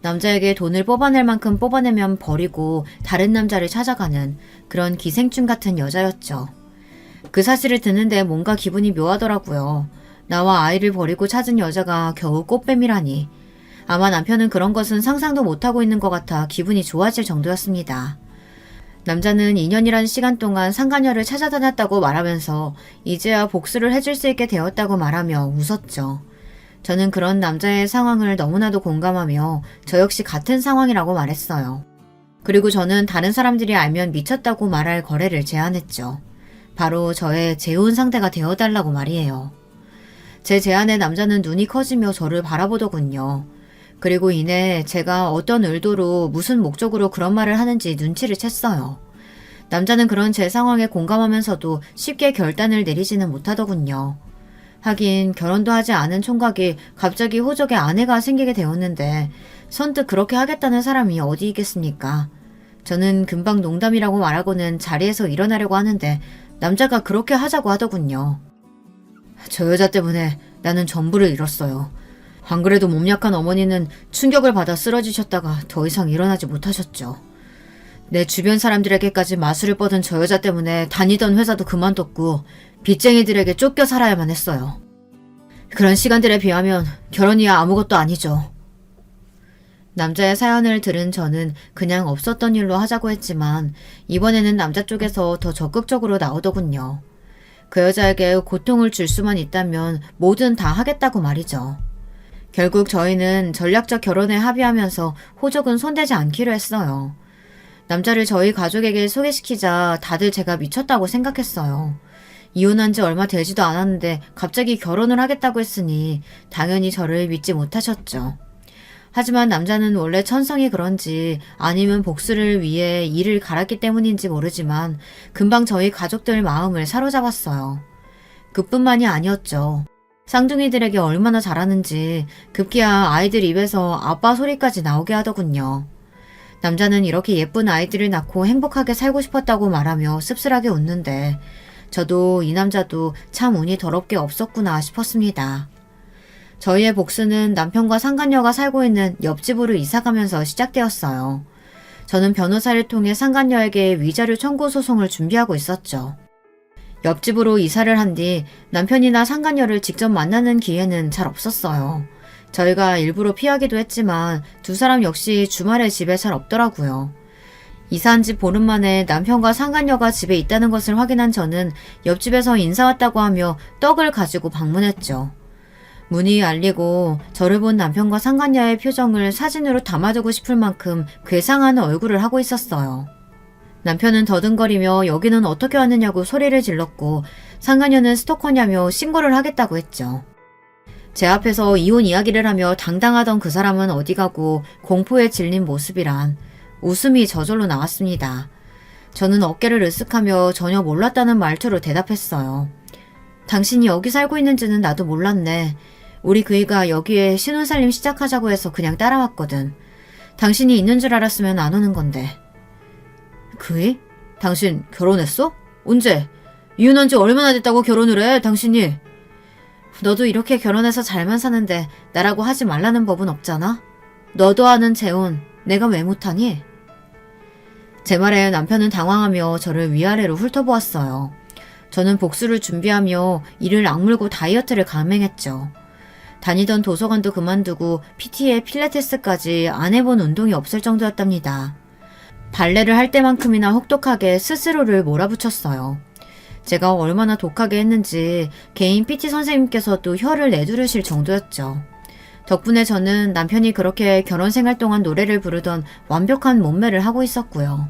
Speaker 1: 남자에게 돈을 뽑아낼 만큼 뽑아내면 버리고 다른 남자를 찾아가는 그런 기생충 같은 여자였죠. 그 사실을 듣는데 뭔가 기분이 묘하더라고요. 나와 아이를 버리고 찾은 여자가 겨우 꽃뱀이라니. 아마 남편은 그런 것은 상상도 못하고 있는 것 같아 기분이 좋아질 정도였습니다. 남자는 2년이라는 시간 동안 상간녀를 찾아다녔다고 말하면서 이제야 복수를 해줄 수 있게 되었다고 말하며 웃었죠. 저는 그런 남자의 상황을 너무나도 공감하며 저 역시 같은 상황이라고 말했어요. 그리고 저는 다른 사람들이 알면 미쳤다고 말할 거래를 제안했죠. 바로 저의 재혼 상대가 되어달라고 말이에요. 제 제안에 남자는 눈이 커지며 저를 바라보더군요. 그리고 이내 제가 어떤 의도로 무슨 목적으로 그런 말을 하는지 눈치를 챘어요. 남자는 그런 제 상황에 공감하면서도 쉽게 결단을 내리지는 못하더군요. 하긴 결혼도 하지 않은 총각이 갑자기 호적에 아내가 생기게 되었는데 선뜻 그렇게 하겠다는 사람이 어디 있겠습니까? 저는 금방 농담이라고 말하고는 자리에서 일어나려고 하는데 남자가 그렇게 하자고 하더군요. 저 여자 때문에 나는 전부를 잃었어요. 안 그래도 몸 약한 어머니는 충격을 받아 쓰러지셨다가 더 이상 일어나지 못하셨죠. 내 주변 사람들에게까지 마술을 뻗은 저 여자 때문에 다니던 회사도 그만뒀고 빚쟁이들에게 쫓겨 살아야만 했어요. 그런 시간들에 비하면 결혼이야 아무것도 아니죠. 남자의 사연을 들은 저는 그냥 없었던 일로 하자고 했지만 이번에는 남자 쪽에서 더 적극적으로 나오더군요. 그 여자에게 고통을 줄 수만 있다면 뭐든 다 하겠다고 말이죠. 결국 저희는 전략적 결혼에 합의하면서 호적은 손대지 않기로 했어요. 남자를 저희 가족에게 소개시키자 다들 제가 미쳤다고 생각했어요. 이혼한 지 얼마 되지도 않았는데 갑자기 결혼을 하겠다고 했으니 당연히 저를 믿지 못하셨죠. 하지만 남자는 원래 천성이 그런지 아니면 복수를 위해 이를 갈았기 때문인지 모르지만 금방 저희 가족들 마음을 사로잡았어요. 그뿐만이 아니었죠. 쌍둥이들에게 얼마나 잘하는지 급기야 아이들 입에서 아빠 소리까지 나오게 하더군요. 남자는 이렇게 예쁜 아이들을 낳고 행복하게 살고 싶었다고 말하며 씁쓸하게 웃는데 저도 이 남자도 참 운이 더럽게 없었구나 싶었습니다. 저희의 복수는 남편과 상간녀가 살고 있는 옆집으로 이사가면서 시작되었어요. 저는 변호사를 통해 상간녀에게 위자료 청구 소송을 준비하고 있었죠. 옆집으로 이사를 한 뒤 남편이나 상간녀를 직접 만나는 기회는 잘 없었어요. 저희가 일부러 피하기도 했지만 두 사람 역시 주말에 집에 잘 없더라고요. 이사한 지 보름 만에 남편과 상간녀가 집에 있다는 것을 확인한 저는 옆집에서 인사 왔다고 하며 떡을 가지고 방문했죠. 문이 열리고 저를 본 남편과 상간녀의 표정을 사진으로 담아두고 싶을 만큼 괴상한 얼굴을 하고 있었어요. 남편은 더듬거리며 여기는 어떻게 왔느냐고 소리를 질렀고 상간녀는 스토커냐며 신고를 하겠다고 했죠. 제 앞에서 이혼 이야기를 하며 당당하던 그 사람은 어디 가고 공포에 질린 모습이란 웃음이 저절로 나왔습니다. 저는 어깨를 으쓱하며 전혀 몰랐다는 말투로 대답했어요. 당신이 여기 살고 있는지는 나도 몰랐네. 우리 그이가 여기에 신혼살림 시작하자고 해서 그냥 따라왔거든. 당신이 있는 줄 알았으면 안 오는 건데. 그이? 당신 결혼했어? 언제? 이혼한 지 얼마나 됐다고 결혼을 해, 당신이? 너도 이렇게 결혼해서 잘만 사는데 나라고 하지 말라는 법은 없잖아? 너도 아는 재혼, 내가 왜 못하니? 제 말에 남편은 당황하며 저를 위아래로 훑어보았어요. 저는 복수를 준비하며 이를 악물고 다이어트를 감행했죠. 다니던 도서관도 그만두고 PT에 필라테스까지 안 해본 운동이 없을 정도였답니다. 발레를 할 때만큼이나 혹독하게 스스로를 몰아붙였어요. 제가 얼마나 독하게 했는지 개인 PT 선생님께서도 혀를 내두르실 정도였죠. 덕분에 저는 남편이 그렇게 결혼 생활 동안 노래를 부르던 완벽한 몸매를 하고 있었고요.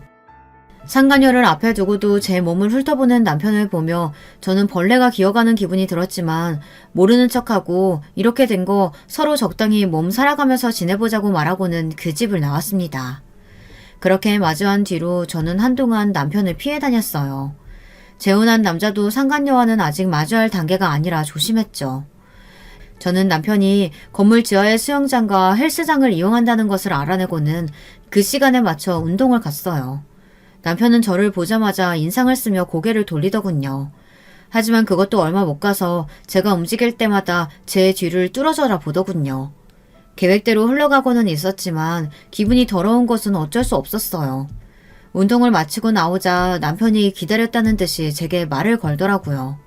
Speaker 1: 상간녀를 앞에 두고도 제 몸을 훑어보는 남편을 보며 저는 벌레가 기어가는 기분이 들었지만 모르는 척하고 이렇게 된 거 서로 적당히 몸 살아가면서 지내보자고 말하고는 그 집을 나왔습니다. 그렇게 마주한 뒤로 저는 한동안 남편을 피해 다녔어요. 재혼한 남자도 상간녀와는 아직 마주할 단계가 아니라 조심했죠. 저는 남편이 건물 지하의 수영장과 헬스장을 이용한다는 것을 알아내고는 그 시간에 맞춰 운동을 갔어요. 남편은 저를 보자마자 인상을 쓰며 고개를 돌리더군요. 하지만 그것도 얼마 못 가서 제가 움직일 때마다 제 뒤를 뚫어져라 보더군요. 계획대로 흘러가고는 있었지만 기분이 더러운 것은 어쩔 수 없었어요. 운동을 마치고 나오자 남편이 기다렸다는 듯이 제게 말을 걸더라고요.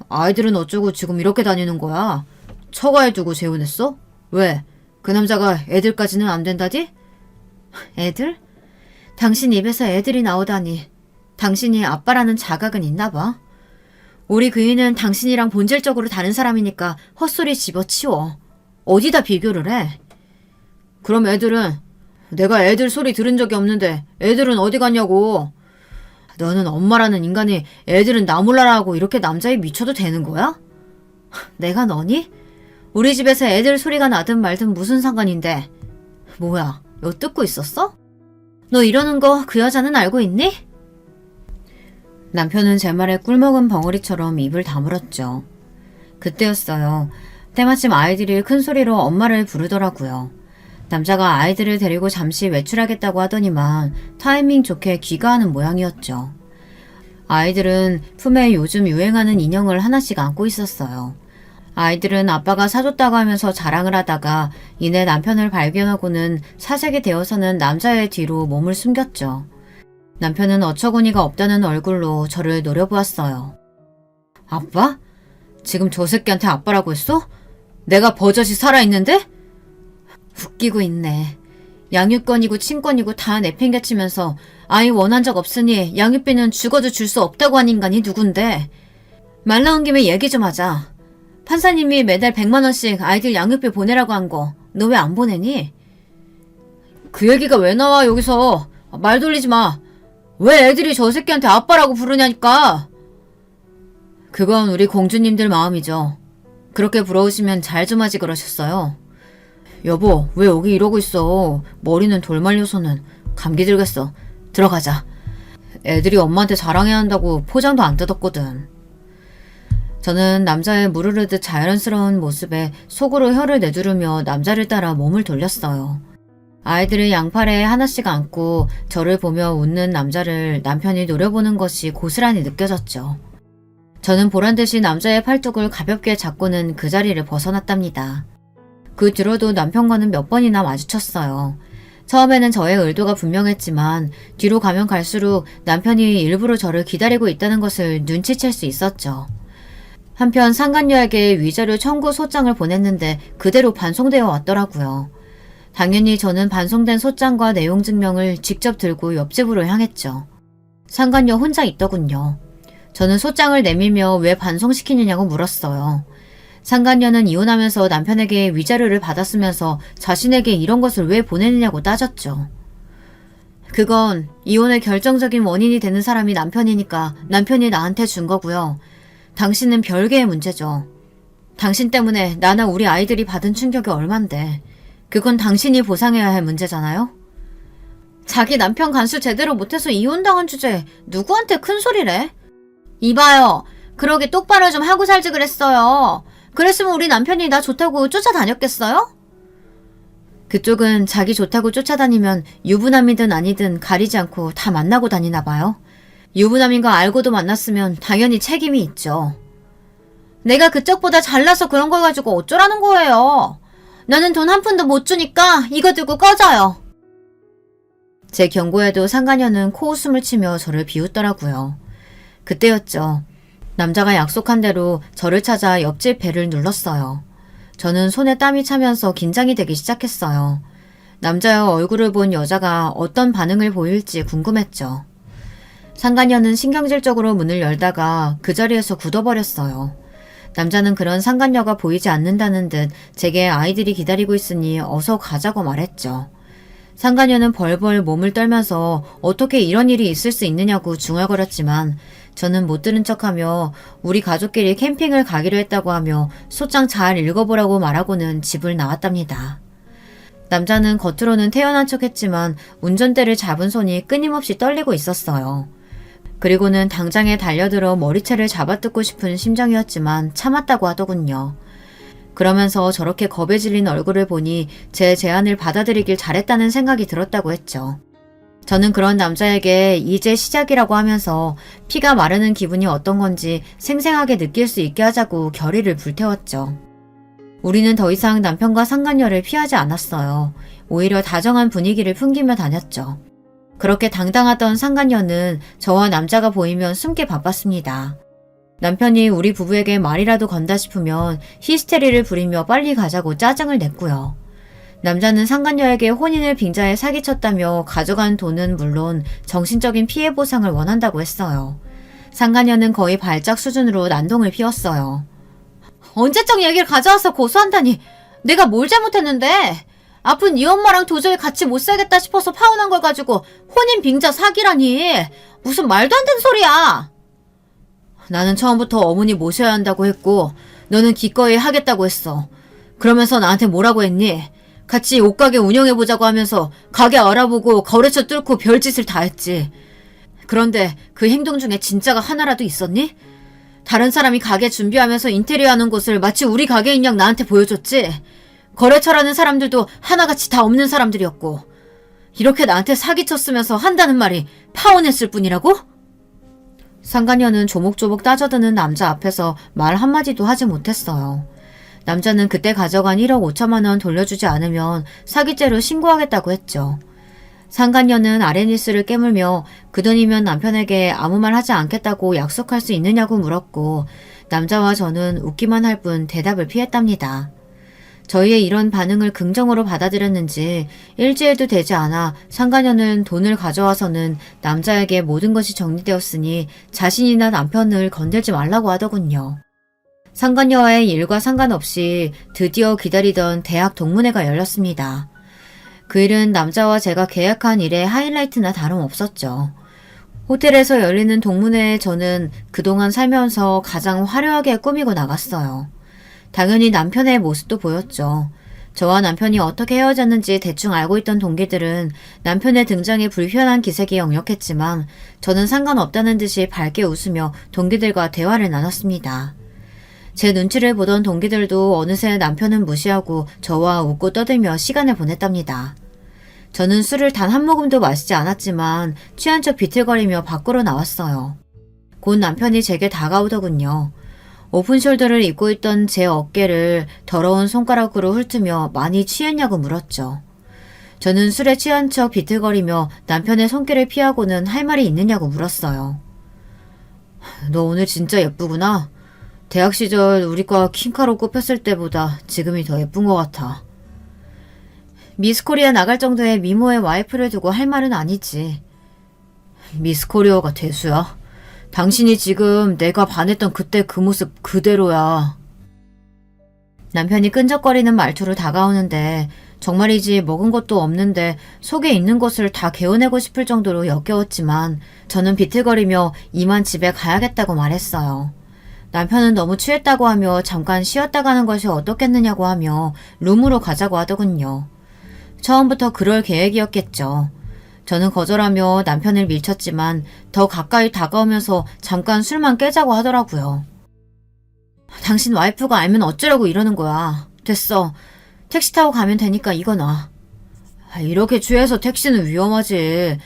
Speaker 1: 아이들은 어쩌고 지금 이렇게 다니는 거야? 처가에 두고 재혼했어? 왜? 그 남자가 애들까지는 안 된다디? 애들? 당신 입에서 애들이 나오다니. 당신이 아빠라는 자각은 있나 봐. 우리 그이는 당신이랑 본질적으로 다른 사람이니까 헛소리 집어치워. 어디다 비교를 해? 그럼 애들은? 내가 애들 소리 들은 적이 없는데 애들은 어디 갔냐고. 너는 엄마라는 인간이 애들은 나 몰라라 하고 이렇게 남자에 미쳐도 되는 거야? 내가 너니? 우리 집에서 애들 소리가 나든 말든 무슨 상관인데. 뭐야, 엿듣고 있었어? 너 이러는 거 그 여자는 알고 있니? 남편은 제 말에 꿀먹은 벙어리처럼 입을 다물었죠. 그때였어요. 때마침 아이들이 큰 소리로 엄마를 부르더라고요. 남자가 아이들을 데리고 잠시 외출하겠다고 하더니만 타이밍 좋게 귀가하는 모양이었죠. 아이들은 품에 요즘 유행하는 인형을 하나씩 안고 있었어요. 아이들은 아빠가 사줬다고 하면서 자랑을 하다가 이내 남편을 발견하고는 사색이 되어서는 남자의 뒤로 몸을 숨겼죠. 남편은 어처구니가 없다는 얼굴로 저를 노려보았어요. 아빠? 지금 저 새끼한테 아빠라고 했어? 내가 버젓이 살아있는데? 웃기고 있네. 양육권이고 친권이고 다 내팽개치면서 아이 원한 적 없으니 양육비는 죽어도 줄 수 없다고 한 인간이 누군데. 말 나온 김에 얘기 좀 하자. 판사님이 매달 100만 원씩 아이들 양육비 보내라고 한 거 너 왜 안 보내니? 그 얘기가 왜 나와 여기서. 말 돌리지 마. 왜 애들이 저 새끼한테 아빠라고 부르냐니까. 그건 우리 공주님들 마음이죠. 그렇게 부러우시면 잘 좀 하지 그러셨어요. 여보, 왜 여기 이러고 있어. 머리는 돌 말려서는. 감기 들겠어. 들어가자. 애들이 엄마한테 자랑해야 한다고 포장도 안 뜯었거든. 저는 남자의 무르르듯 자연스러운 모습에 속으로 혀를 내두르며 남자를 따라 몸을 돌렸어요. 아이들을 양팔에 하나씩 안고 저를 보며 웃는 남자를 남편이 노려보는 것이 고스란히 느껴졌죠. 저는 보란듯이 남자의 팔뚝을 가볍게 잡고는 그 자리를 벗어났답니다. 그 뒤로도 남편과는 몇 번이나 마주쳤어요. 처음에는 저의 의도가 분명했지만 뒤로 가면 갈수록 남편이 일부러 저를 기다리고 있다는 것을 눈치챌 수 있었죠. 한편 상간녀에게 위자료 청구 소장을 보냈는데 그대로 반송되어 왔더라고요. 당연히 저는 반송된 소장과 내용 증명을 직접 들고 옆집으로 향했죠. 상간녀 혼자 있더군요. 저는 소장을 내밀며 왜 반송시키느냐고 물었어요. 상간녀는 이혼하면서 남편에게 위자료를 받았으면서 자신에게 이런 것을 왜 보내느냐고 따졌죠. 그건 이혼의 결정적인 원인이 되는 사람이 남편이니까 남편이 나한테 준 거고요. 당신은 별개의 문제죠. 당신 때문에 나나 우리 아이들이 받은 충격이 얼만데 그건 당신이 보상해야 할 문제잖아요? 자기 남편 간수 제대로 못해서 이혼당한 주제에 누구한테 큰 소리래? 이봐요. 그러게 똑바로 좀 하고 살지 그랬어요. 그랬으면 우리 남편이 나 좋다고 쫓아다녔겠어요? 그쪽은 자기 좋다고 쫓아다니면 유부남이든 아니든 가리지 않고 다 만나고 다니나 봐요. 유부남인 거 알고도 만났으면 당연히 책임이 있죠. 내가 그쪽보다 잘나서 그런 걸 가지고 어쩌라는 거예요. 나는 돈 한 푼도 못 주니까 이거 들고 꺼져요. 제 경고에도 상간녀는 코웃음을 치며 저를 비웃더라고요. 그때였죠. 남자가 약속한 대로 저를 찾아 옆집 벨을 눌렀어요. 저는 손에 땀이 차면서 긴장이 되기 시작했어요. 남자의 얼굴을 본 여자가 어떤 반응을 보일지 궁금했죠. 상간녀는 신경질적으로 문을 열다가 그 자리에서 굳어버렸어요. 남자는 그런 상간녀가 보이지 않는다는 듯 제게 아이들이 기다리고 있으니 어서 가자고 말했죠. 상간녀는 벌벌 몸을 떨면서 어떻게 이런 일이 있을 수 있느냐고 중얼거렸지만 저는 못 들은 척하며 우리 가족끼리 캠핑을 가기로 했다고 하며 소장 잘 읽어보라고 말하고는 집을 나왔답니다. 남자는 겉으로는 태연한 척했지만 운전대를 잡은 손이 끊임없이 떨리고 있었어요. 그리고는 당장에 달려들어 머리채를 잡아뜯고 싶은 심정이었지만 참았다고 하더군요. 그러면서 저렇게 겁에 질린 얼굴을 보니 제 제안을 받아들이길 잘했다는 생각이 들었다고 했죠. 저는 그런 남자에게 이제 시작이라고 하면서 피가 마르는 기분이 어떤 건지 생생하게 느낄 수 있게 하자고 결의를 불태웠죠. 우리는 더 이상 남편과 상간녀를 피하지 않았어요. 오히려 다정한 분위기를 풍기며 다녔죠. 그렇게 당당하던 상간녀는 저와 남자가 보이면 숨기 바빴습니다. 남편이 우리 부부에게 말이라도 건다 싶으면 히스테리를 부리며 빨리 가자고 짜증을 냈고요. 남자는 상간녀에게 혼인을 빙자해 사기쳤다며 가져간 돈은 물론 정신적인 피해 보상을 원한다고 했어요. 상간녀는 거의 발작 수준으로 난동을 피웠어요. 언제적 얘기를 가져와서 고소한다니 내가 뭘 잘못했는데? 아픈 이 엄마랑 도저히 같이 못 살겠다 싶어서 파혼한 걸 가지고 혼인 빙자 사기라니 무슨 말도 안 되는 소리야. 나는 처음부터 어머니 모셔야 한다고 했고 너는 기꺼이 하겠다고 했어. 그러면서 나한테 뭐라고 했니? 같이 옷가게 운영해보자고 하면서 가게 알아보고 거래처 뚫고 별짓을 다 했지. 그런데 그 행동 중에 진짜가 하나라도 있었니? 다른 사람이 가게 준비하면서 인테리어 하는 곳을 마치 우리 가게인 양 나한테 보여줬지. 거래처라는 사람들도 하나같이 다 없는 사람들이었고 이렇게 나한테 사기쳤으면서 한다는 말이 파혼했을 뿐이라고? 상간녀는 조목조목 따져드는 남자 앞에서 말 한마디도 하지 못했어요. 남자는 그때 가져간 1억 5천만 원 돌려주지 않으면 사기죄로 신고하겠다고 했죠. 상간녀는 아레니스를 깨물며 그 돈이면 남편에게 아무 말 하지 않겠다고 약속할 수 있느냐고 물었고 남자와 저는 웃기만 할 뿐 대답을 피했답니다. 저희의 이런 반응을 긍정으로 받아들였는지 일주일도 되지 않아 상간녀는 돈을 가져와서는 남자에게 모든 것이 정리되었으니 자신이나 남편을 건들지 말라고 하더군요. 상간녀와의 일과 상관없이 드디어 기다리던 대학 동문회가 열렸습니다. 그 일은 남자와 제가 계약한 일의 하이라이트나 다름없었죠. 호텔에서 열리는 동문회에 저는 그동안 살면서 가장 화려하게 꾸미고 나갔어요. 당연히 남편의 모습도 보였죠. 저와 남편이 어떻게 헤어졌는지 대충 알고 있던 동기들은 남편의 등장에 불편한 기색이 역력했지만 저는 상관없다는 듯이 밝게 웃으며 동기들과 대화를 나눴습니다. 제 눈치를 보던 동기들도 어느새 남편은 무시하고 저와 웃고 떠들며 시간을 보냈답니다. 저는 술을 단 한 모금도 마시지 않았지만 취한 척 비틀거리며 밖으로 나왔어요. 곧 남편이 제게 다가오더군요. 오픈숄더를 입고 있던 제 어깨를 더러운 손가락으로 훑으며 많이 취했냐고 물었죠. 저는 술에 취한 척 비틀거리며 남편의 손길을 피하고는 할 말이 있느냐고 물었어요. 너 오늘 진짜 예쁘구나. 대학 시절 우리과 킹카로 꼽혔을 때보다 지금이 더 예쁜 것 같아. 미스코리아 나갈 정도의 미모의 와이프를 두고 할 말은 아니지. 미스코리아가 대수야. 당신이 지금 내가 반했던 그때 그 모습 그대로야. 남편이 끈적거리는 말투로 다가오는데 정말이지 먹은 것도 없는데 속에 있는 것을 다 개어내고 싶을 정도로 역겨웠지만 저는 비틀거리며 이만 집에 가야겠다고 말했어요. 남편은 너무 취했다고 하며 잠깐 쉬었다 가는 것이 어떻겠느냐고 하며 룸으로 가자고 하더군요. 처음부터 그럴 계획이었겠죠. 저는 거절하며 남편을 밀쳤지만 더 가까이 다가오면서 잠깐 술만 깨자고 하더라고요. 당신 와이프가 알면 어쩌려고 이러는 거야. 됐어. 택시 타고 가면 되니까 이거 놔. 이렇게 취해서 택시는 위험하지.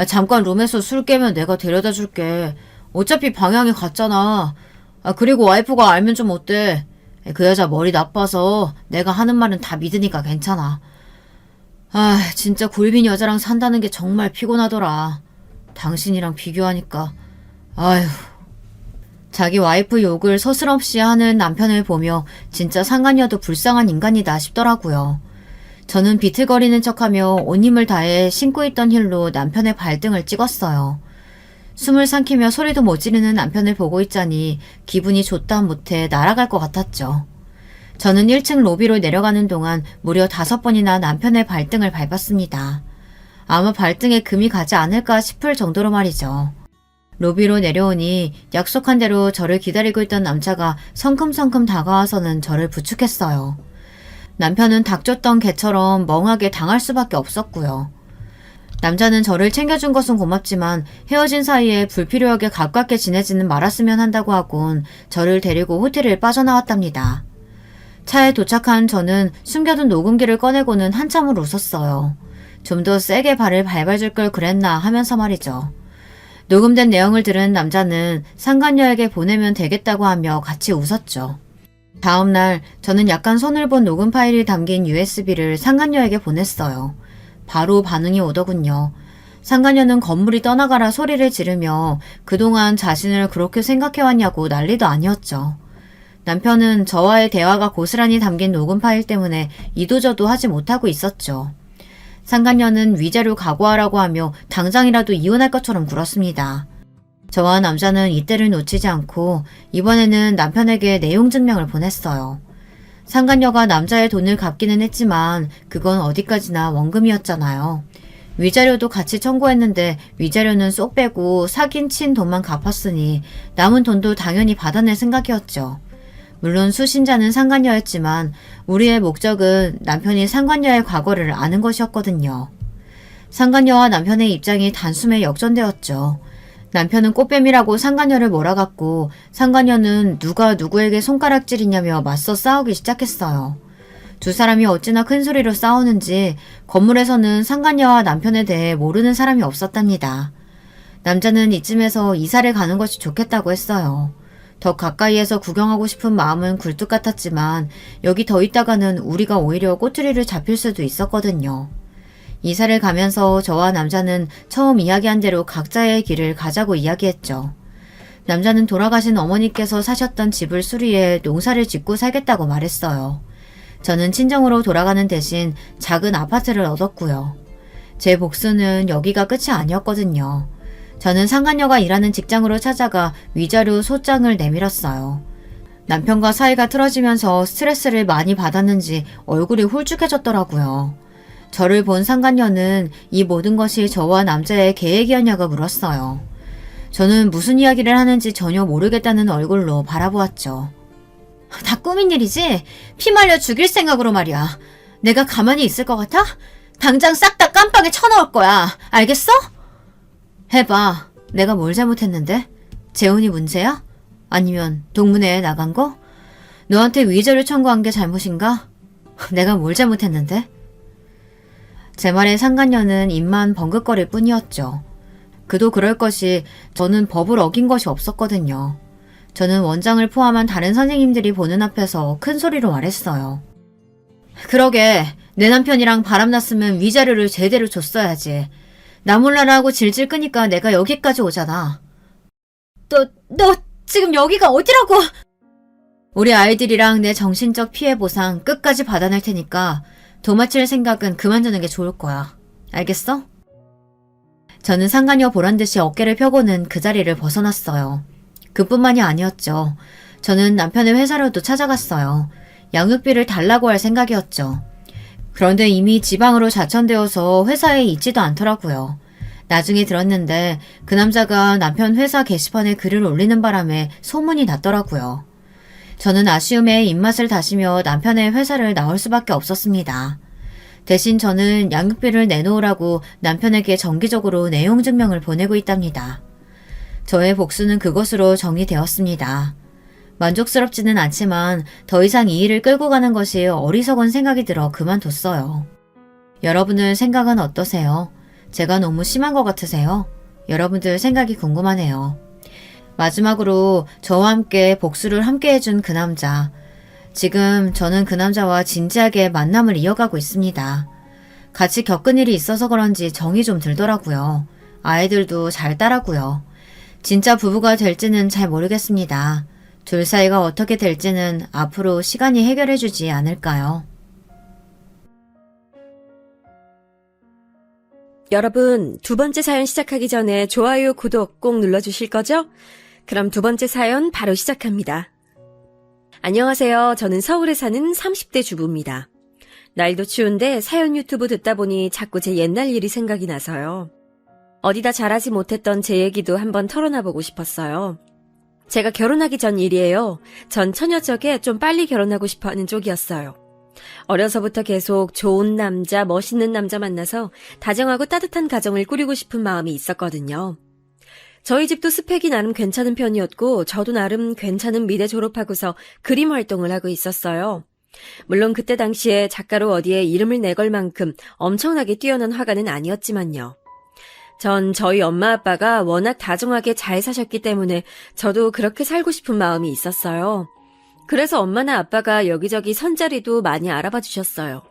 Speaker 1: 잠깐 룸에서 술 깨면 내가 데려다 줄게. 어차피 방향이 같잖아. 그리고 와이프가 알면 좀 어때? 그 여자 머리 나빠서 내가 하는 말은 다 믿으니까 괜찮아. 진짜 골빈 여자랑 산다는 게 정말 피곤하더라. 당신이랑 비교하니까. 아휴. 자기 와이프 욕을 서슴없이 하는 남편을 보며 진짜 상간녀도 불쌍한 인간이다 싶더라고요. 저는 비틀거리는 척하며 온 힘을 다해 신고 있던 힐로 남편의 발등을 찍었어요. 숨을 삼키며 소리도 못 지르는 남편을 보고 있자니 기분이 좋다 못해 날아갈 것 같았죠. 저는 1층 로비로 내려가는 동안 무려 5번이나 남편의 발등을 밟았습니다. 아마 발등에 금이 가지 않을까 싶을 정도로 말이죠. 로비로 내려오니 약속한 대로 저를 기다리고 있던 남자가 성큼성큼 다가와서는 저를 부축했어요. 남편은 닥쳤던 개처럼 멍하게 당할 수밖에 없었고요. 남자는 저를 챙겨준 것은 고맙지만 헤어진 사이에 불필요하게 가깝게 지내지는 말았으면 한다고 하곤 저를 데리고 호텔을 빠져나왔답니다. 차에 도착한 저는 숨겨둔 녹음기를 꺼내고는 한참을 웃었어요. 좀 더 세게 발을 밟아줄 걸 그랬나 하면서 말이죠. 녹음된 내용을 들은 남자는 상간녀에게 보내면 되겠다고 하며 같이 웃었죠. 다음날 저는 약간 손을 본 녹음 파일이 담긴 USB를 상간녀에게 보냈어요. 바로 반응이 오더군요. 상간녀는 건물이 떠나가라 소리를 지르며 그동안 자신을 그렇게 생각해왔냐고 난리도 아니었죠. 남편은 저와의 대화가 고스란히 담긴 녹음 파일 때문에 이도저도 하지 못하고 있었죠. 상간녀는 위자료 각오하라고 하며 당장이라도 이혼할 것처럼 굴었습니다. 저와 남자는 이때를 놓치지 않고 이번에는 남편에게 내용 증명을 보냈어요. 상간녀가 남자의 돈을 갚기는 했지만 그건 어디까지나 원금이었잖아요. 위자료도 같이 청구했는데 위자료는 쏙 빼고 사귄 친 돈만 갚았으니 남은 돈도 당연히 받아낼 생각이었죠. 물론 수신자는 상간녀였지만 우리의 목적은 남편이 상간녀의 과거를 아는 것이었거든요. 상간녀와 남편의 입장이 단숨에 역전되었죠. 남편은 꽃뱀이라고 상간녀를 몰아갔고 상간녀는 누가 누구에게 손가락질이냐며 맞서 싸우기 시작했어요. 두 사람이 어찌나 큰 소리로 싸우는지 건물에서는 상간녀와 남편에 대해 모르는 사람이 없었답니다. 남자는 이쯤에서 이사를 가는 것이 좋겠다고 했어요. 더 가까이에서 구경하고 싶은 마음은 굴뚝 같았지만 여기 더 있다가는 우리가 오히려 꼬투리를 잡힐 수도 있었거든요. 이사를 가면서 저와 남자는 처음 이야기한 대로 각자의 길을 가자고 이야기했죠. 남자는 돌아가신 어머니께서 사셨던 집을 수리해 농사를 짓고 살겠다고 말했어요. 저는 친정으로 돌아가는 대신 작은 아파트를 얻었고요. 제 복수는 여기가 끝이 아니었거든요. 저는 상간녀가 일하는 직장으로 찾아가 위자료 소장을 내밀었어요. 남편과 사이가 틀어지면서 스트레스를 많이 받았는지 얼굴이 홀쭉해졌더라고요. 저를 본 상간녀는 이 모든 것이 저와 남자의 계획이었냐고 물었어요. 저는 무슨 이야기를 하는지 전혀 모르겠다는 얼굴로 바라보았죠. 다 꾸민 일이지? 피 말려 죽일 생각으로 말이야. 내가 가만히 있을 것 같아? 당장 싹 다 깜빵에 쳐넣을 거야. 알겠어? 해봐. 내가 뭘 잘못했는데? 재혼이 문제야? 아니면 동문회에 나간 거? 너한테 위자료 청구한 게 잘못인가? 내가 뭘 잘못했는데? 제 말에 상간녀는 입만 벙긋거릴 뿐이었죠. 그도 그럴 것이 저는 법을 어긴 것이 없었거든요. 저는 원장을 포함한 다른 선생님들이 보는 앞에서 큰 소리로 말했어요. 그러게 내 남편이랑 바람났으면 위자료를 제대로 줬어야지. 나 몰라라 하고 질질 끄니까 내가 여기까지 오잖아. 너 지금 여기가 어디라고? 우리 아이들이랑 내 정신적 피해 보상 끝까지 받아낼 테니까 도마칠 생각은 그만 두는 게 좋을 거야. 알겠어? 저는 상간녀 보란듯이 어깨를 펴고는 그 자리를 벗어났어요. 그뿐만이 아니었죠. 저는 남편의 회사로도 찾아갔어요. 양육비를 달라고 할 생각이었죠. 그런데 이미 지방으로 자천되어서 회사에 있지도 않더라고요. 나중에 들었는데 그 남자가 남편 회사 게시판에 글을 올리는 바람에 소문이 났더라고요. 저는 아쉬움에 입맛을 다시며 남편의 회사를 나올 수밖에 없었습니다. 대신 저는 양육비를 내놓으라고 남편에게 정기적으로 내용 증명을 보내고 있답니다. 저의 복수는 그것으로 정리되었습니다. 만족스럽지는 않지만 더 이상 이 일을 끌고 가는 것이 어리석은 생각이 들어 그만뒀어요. 여러분들 생각은 어떠세요? 제가 너무 심한 것 같으세요? 여러분들 생각이 궁금하네요. 마지막으로 저와 함께 복수를 함께 해준 그 남자. 지금 저는 그 남자와 진지하게 만남을 이어가고 있습니다. 같이 겪은 일이 있어서 그런지 정이 좀 들더라고요. 아이들도 잘 따라고요. 진짜 부부가 될지는 잘 모르겠습니다. 둘 사이가 어떻게 될지는 앞으로 시간이 해결해주지 않을까요?
Speaker 2: 여러분, 두 번째 사연 시작하기 전에 좋아요, 구독 꼭 눌러주실 거죠? 그럼 두 번째 사연 바로 시작합니다. 안녕하세요. 저는 서울에 사는 30대 주부입니다. 날도 추운데 사연 유튜브 듣다 보니 자꾸 제 옛날 일이 생각이 나서요. 어디다 잘하지 못했던 제 얘기도 한번 털어놔보고 싶었어요. 제가 결혼하기 전 일이에요. 전 처녀적에 좀 빨리 결혼하고 싶어하는 쪽이었어요. 어려서부터 계속 좋은 남자, 멋있는 남자 만나서 다정하고 따뜻한 가정을 꾸리고 싶은 마음이 있었거든요. 저희 집도 스펙이 나름 괜찮은 편이었고 저도 나름 괜찮은 미대 졸업하고서 그림 활동을 하고 있었어요. 물론 그때 당시에 작가로 어디에 이름을 내걸 만큼 엄청나게 뛰어난 화가는 아니었지만요. 전 저희 엄마 아빠가 워낙 다정하게 잘 사셨기 때문에 저도 그렇게 살고 싶은 마음이 있었어요. 그래서 엄마나 아빠가 여기저기 선자리도 많이 알아봐 주셨어요.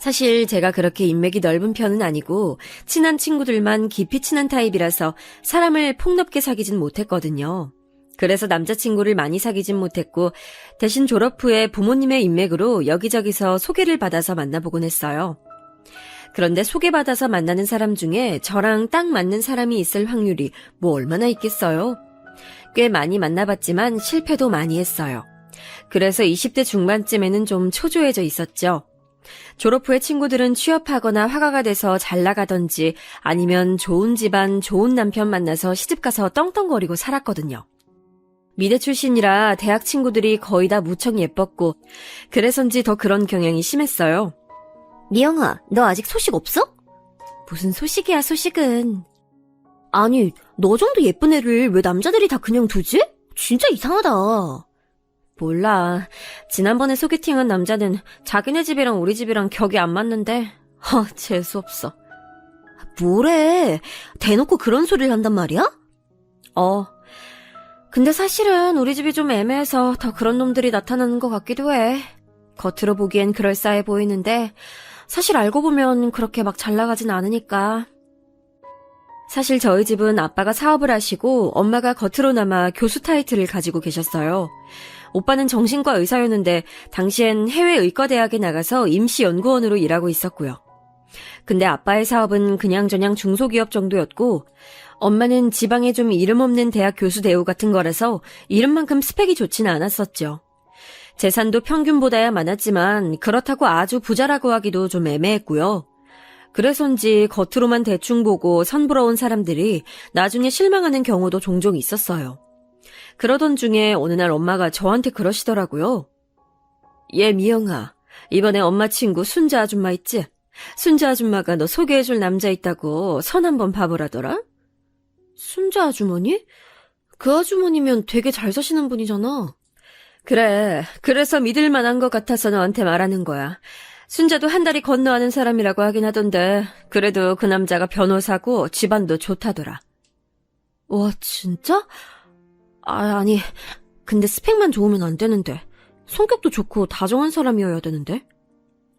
Speaker 2: 사실 제가 그렇게 인맥이 넓은 편은 아니고 친한 친구들만 깊이 친한 타입이라서 사람을 폭넓게 사귀진 못했거든요. 그래서 남자친구를 많이 사귀진 못했고 대신 졸업 후에 부모님의 인맥으로 여기저기서 소개를 받아서 만나보곤 했어요. 그런데 소개받아서 만나는 사람 중에 저랑 딱 맞는 사람이 있을 확률이 뭐 얼마나 있겠어요? 꽤 많이 만나봤지만 실패도 많이 했어요. 그래서 20대 중반쯤에는 좀 초조해져 있었죠. 졸업 후에 친구들은 취업하거나 화가가 돼서 잘 나가던지 아니면 좋은 집안, 좋은 남편 만나서 시집가서 떵떵거리고 살았거든요. 미대 출신이라 대학 친구들이 거의 다 무척 예뻤고 그래서인지 더 그런 경향이 심했어요. 미영아, 너 아직 소식 없어? 무슨 소식이야, 소식은. 아니, 너 정도 예쁜 애를 왜 남자들이 다 그냥 두지? 진짜 이상하다. 몰라. 지난번에 소개팅한 남자는 자기네 집이랑 우리 집이랑 격이 안 맞는데 재수없어. 뭐래? 대놓고 그런 소리를 한단 말이야? 근데 사실은 우리 집이 좀 애매해서 더 그런 놈들이 나타나는 것 같기도 해. 겉으로 보기엔 그럴싸해 보이는데 사실 알고 보면 그렇게 막 잘 나가진 않으니까. 사실 저희 집은 아빠가 사업을 하시고 엄마가 겉으로나마 교수 타이틀을 가지고 계셨어요. 오빠는 정신과 의사였는데 당시엔 해외 의과대학에 나가서 임시연구원으로 일하고 있었고요. 근데 아빠의 사업은 그냥저냥 중소기업 정도였고 엄마는 지방에 좀 이름 없는 대학 교수 대우 같은 거라서 이름만큼 스펙이 좋지는 않았었죠. 재산도 평균보다야 많았지만 그렇다고 아주 부자라고 하기도 좀 애매했고요. 그래서인지 겉으로만 대충 보고 선부러운 사람들이 나중에 실망하는 경우도 종종 있었어요. 그러던 중에 어느 날 엄마가 저한테 그러시더라고요. 얘 미영아, 이번에 엄마 친구 순자 아줌마 있지? 순자 아줌마가 너 소개해줄 남자 있다고 선 한번 봐보라더라? 순자 아주머니? 그 아주머니면 되게 잘 사시는 분이잖아. 그래, 그래서 믿을 만한 것 같아서 너한테 말하는 거야. 순자도 한 다리 건너 아는 사람이라고 하긴 하던데 그래도 그 남자가 변호사고 집안도 좋다더라. 와, 진짜? 아니, 근데 스펙만 좋으면 안 되는데. 성격도 좋고 다정한 사람이어야 되는데.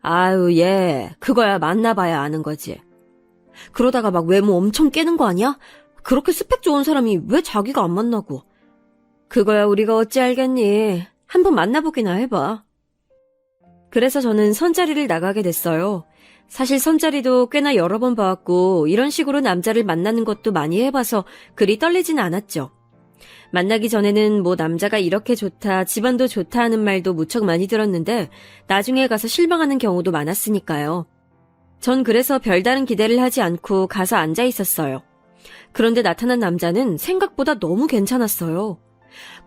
Speaker 2: 아유, 얘 그거야 만나봐야 아는 거지. 그러다가 막 외모 엄청 깨는 거 아니야? 그렇게 스펙 좋은 사람이 왜 자기가 안 만나고. 그거야 우리가 어찌 알겠니. 한번 만나보기나 해봐. 그래서 저는 선자리를 나가게 됐어요. 사실 선자리도 꽤나 여러 번 봐왔고 이런 식으로 남자를 만나는 것도 많이 해봐서 그리 떨리진 않았죠. 만나기 전에는 뭐 남자가 이렇게 좋다, 집안도 좋다 하는 말도 무척 많이 들었는데 나중에 가서 실망하는 경우도 많았으니까요. 전 그래서 별다른 기대를 하지 않고 가서 앉아 있었어요. 그런데 나타난 남자는 생각보다 너무 괜찮았어요.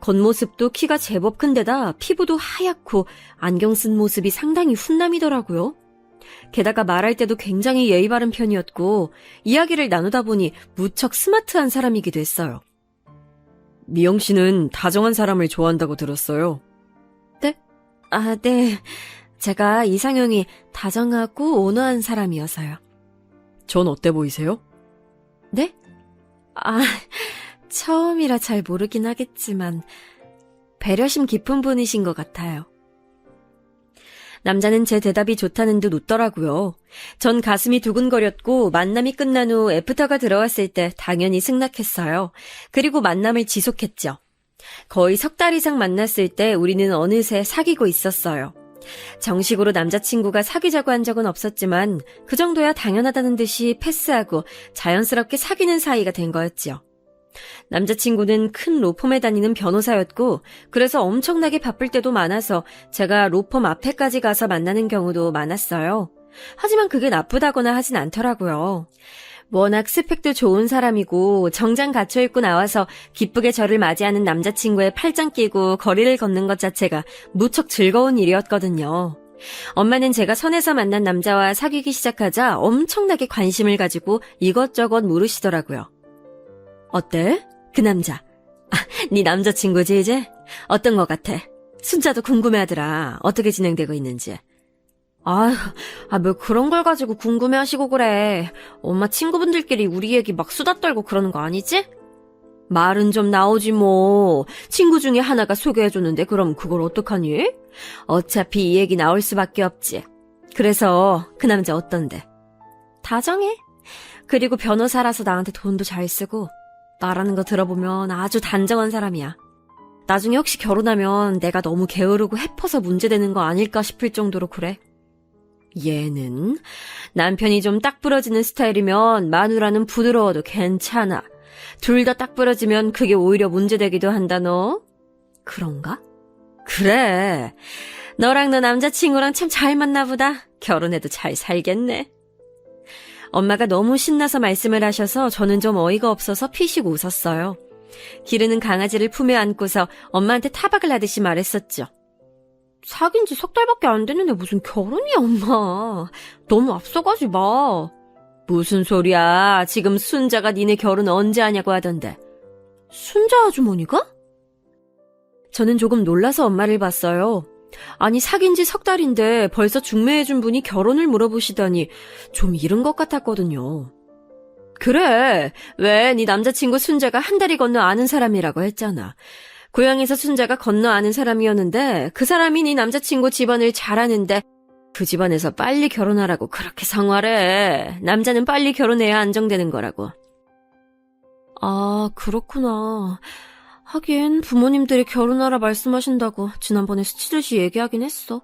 Speaker 2: 겉모습도 키가 제법 큰데다 피부도 하얗고 안경 쓴 모습이 상당히 훈남이더라고요. 게다가 말할 때도 굉장히 예의 바른 편이었고 이야기를 나누다 보니 무척 스마트한 사람이기도 했어요. 미영 씨는 다정한 사람을 좋아한다고 들었어요. 네? 아, 네. 제가 이상형이 다정하고 온화한 사람이어서요. 전 어때 보이세요? 네? 아, 처음이라 잘 모르긴 하겠지만 배려심 깊은 분이신 것 같아요. 남자는 제 대답이 좋다는 듯 웃더라고요. 전 가슴이 두근거렸고 만남이 끝난 후 애프터가 들어왔을 때 당연히 승낙했어요. 그리고 만남을 지속했죠. 거의 석 달 이상 만났을 때 우리는 어느새 사귀고 있었어요. 정식으로 남자친구가 사귀자고 한 적은 없었지만 그 정도야 당연하다는 듯이 패스하고 자연스럽게 사귀는 사이가 된 거였죠. 남자친구는 큰 로펌에 다니는 변호사였고 그래서 엄청나게 바쁠 때도 많아서 제가 로펌 앞에까지 가서 만나는 경우도 많았어요. 하지만 그게 나쁘다거나 하진 않더라고요. 워낙 스펙도 좋은 사람이고 정장 갖춰입고 나와서 기쁘게 저를 맞이하는 남자친구의 팔짱 끼고 거리를 걷는 것 자체가 무척 즐거운 일이었거든요. 엄마는 제가 선에서 만난 남자와 사귀기 시작하자 엄청나게 관심을 가지고 이것저것 물으시더라고요. 어때? 그 남자. 아, 네 남자친구지 이제? 어떤 것 같아? 순자도 궁금해하더라. 어떻게 진행되고 있는지. 뭐 그런 걸 가지고 궁금해하시고 그래. 엄마 친구분들끼리 우리 얘기 막 수다 떨고 그러는 거 아니지? 말은 좀 나오지 뭐. 친구 중에 하나가 소개해줬는데 그럼 그걸 어떡하니? 어차피 이 얘기 나올 수밖에 없지. 그래서 그 남자 어떤데? 다정해. 그리고 변호사라서 나한테 돈도 잘 쓰고 말하는 거 들어보면 아주 단정한 사람이야. 나중에 혹시 결혼하면 내가 너무 게으르고 해퍼서 문제되는 거 아닐까 싶을 정도로 그래. 얘는 남편이 좀 딱 부러지는 스타일이면 마누라는 부드러워도 괜찮아. 둘 다 딱 부러지면 그게 오히려 문제되기도 한다 너. 그런가? 그래. 너랑 너 남자친구랑 참 잘 맞나 보다. 결혼해도 잘 살겠네. 엄마가 너무 신나서 말씀을 하셔서 저는 좀 어이가 없어서 피식 웃었어요. 기르는 강아지를 품에 안고서 엄마한테 타박을 하듯이 말했었죠. 사귄 지 석 달밖에 안 됐는데 무슨 결혼이야 엄마. 너무 앞서가지 마. 무슨 소리야. 지금 순자가 니네 결혼 언제 하냐고 하던데. 순자 아주머니가? 저는 조금 놀라서 엄마를 봤어요. 아니 사귄 지 석 달인데 벌써 중매해준 분이 결혼을 물어보시다니 좀 이른 것 같았거든요. 그래. 왜 네 남자친구 순자가 한 다리 건너 아는 사람이라고 했잖아. 고향에서 순자가 건너 아는 사람이었는데 그 사람이 네 남자친구 집안을 잘 아는데 그 집안에서 빨리 결혼하라고 그렇게 성화래. 남자는 빨리 결혼해야 안정되는 거라고. 아, 그렇구나. 하긴 부모님들이 결혼하라 말씀하신다고 지난번에 스치듯이 얘기하긴 했어.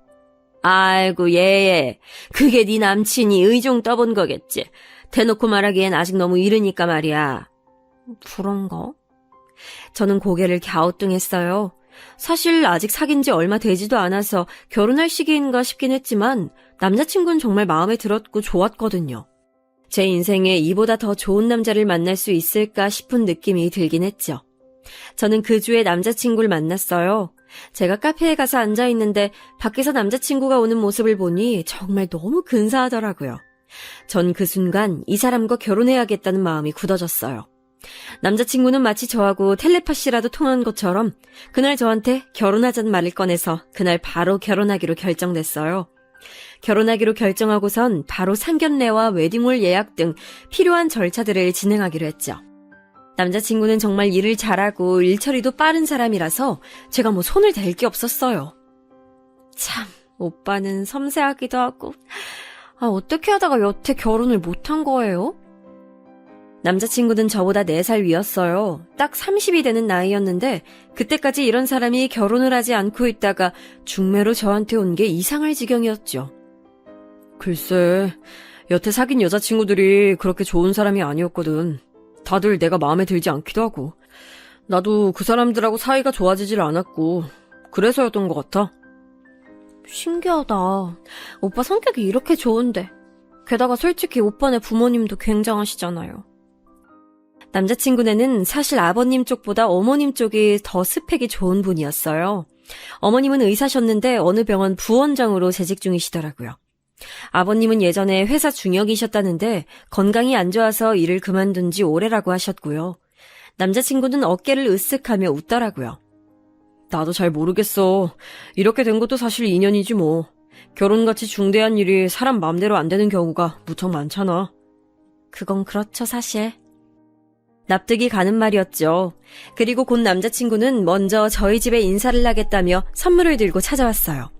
Speaker 2: 아이고 얘 그게 네 남친이 의종 떠본 거겠지. 대놓고 말하기엔 아직 너무 이르니까 말이야. 그런가? 저는 고개를 갸우뚱했어요. 사실 아직 사귄 지 얼마 되지도 않아서 결혼할 시기인가 싶긴 했지만 남자친구는 정말 마음에 들었고 좋았거든요. 제 인생에 이보다 더 좋은 남자를 만날 수 있을까 싶은 느낌이 들긴 했죠. 저는 그 주에 남자친구를 만났어요. 제가 카페에 가서 앉아있는데 밖에서 남자친구가 오는 모습을 보니 정말 너무 근사하더라고요. 전 그 순간 이 사람과 결혼해야겠다는 마음이 굳어졌어요. 남자친구는 마치 저하고 텔레파시라도 통한 것처럼 그날 저한테 결혼하자는 말을 꺼내서 그날 바로 결혼하기로 결정됐어요. 결혼하기로 결정하고선 바로 상견례와 웨딩홀 예약 등 필요한 절차들을 진행하기로 했죠. 남자친구는 정말 일을 잘하고 일처리도 빠른 사람이라서 제가 뭐 손을 댈 게 없었어요. 참, 오빠는 섬세하기도 하고, 어떻게 하다가 여태 결혼을 못한 거예요? 남자친구는 저보다 4살 위였어요. 딱 30이 되는 나이였는데 그때까지 이런 사람이 결혼을 하지 않고 있다가 중매로 저한테 온 게 이상할 지경이었죠. 글쎄, 여태 사귄 여자친구들이 그렇게 좋은 사람이 아니었거든. 다들 내가 마음에 들지 않기도 하고. 나도 그 사람들하고 사이가 좋아지질 않았고 그래서였던 것 같아. 신기하다. 오빠 성격이 이렇게 좋은데. 게다가 솔직히 오빠네 부모님도 굉장하시잖아요. 남자친구네는 사실 아버님 쪽보다 어머님 쪽이 더 스펙이 좋은 분이었어요. 어머님은 의사셨는데 어느 병원 부원장으로 재직 중이시더라고요. 아버님은 예전에 회사 중역이셨다는데 건강이 안 좋아서 일을 그만둔 지 오래라고 하셨고요. 남자친구는 어깨를 으쓱하며 웃더라고요. 나도 잘 모르겠어. 이렇게 된 것도 사실 인연이지 뭐. 결혼같이 중대한 일이 사람 마음대로 안 되는 경우가 무척 많잖아. 그건 그렇죠, 사실. 납득이 가는 말이었죠. 그리고 곧 남자친구는 먼저 저희 집에 인사를 하겠다며 선물을 들고 찾아왔어요.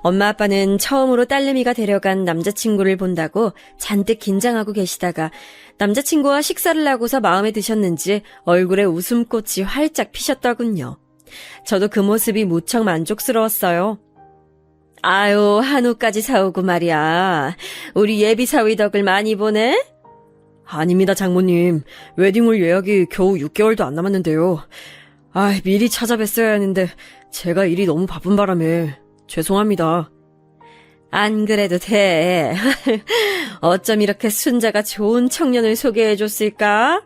Speaker 2: 엄마 아빠는 처음으로 딸내미가 데려간 남자친구를 본다고 잔뜩 긴장하고 계시다가 남자친구와 식사를 하고서 마음에 드셨는지 얼굴에 웃음꽃이 활짝 피셨더군요. 저도 그 모습이 무척 만족스러웠어요. 아유, 한우까지 사오고 말이야. 우리 예비 사위 덕을 많이 보네? 아닙니다, 장모님. 웨딩홀 예약이 겨우 6개월도 안 남았는데요. 미리 찾아뵀어야 했는데 제가 일이 너무 바쁜 바람에 죄송합니다. 안 그래도 돼. 어쩜 이렇게 순자가 좋은 청년을 소개해줬을까?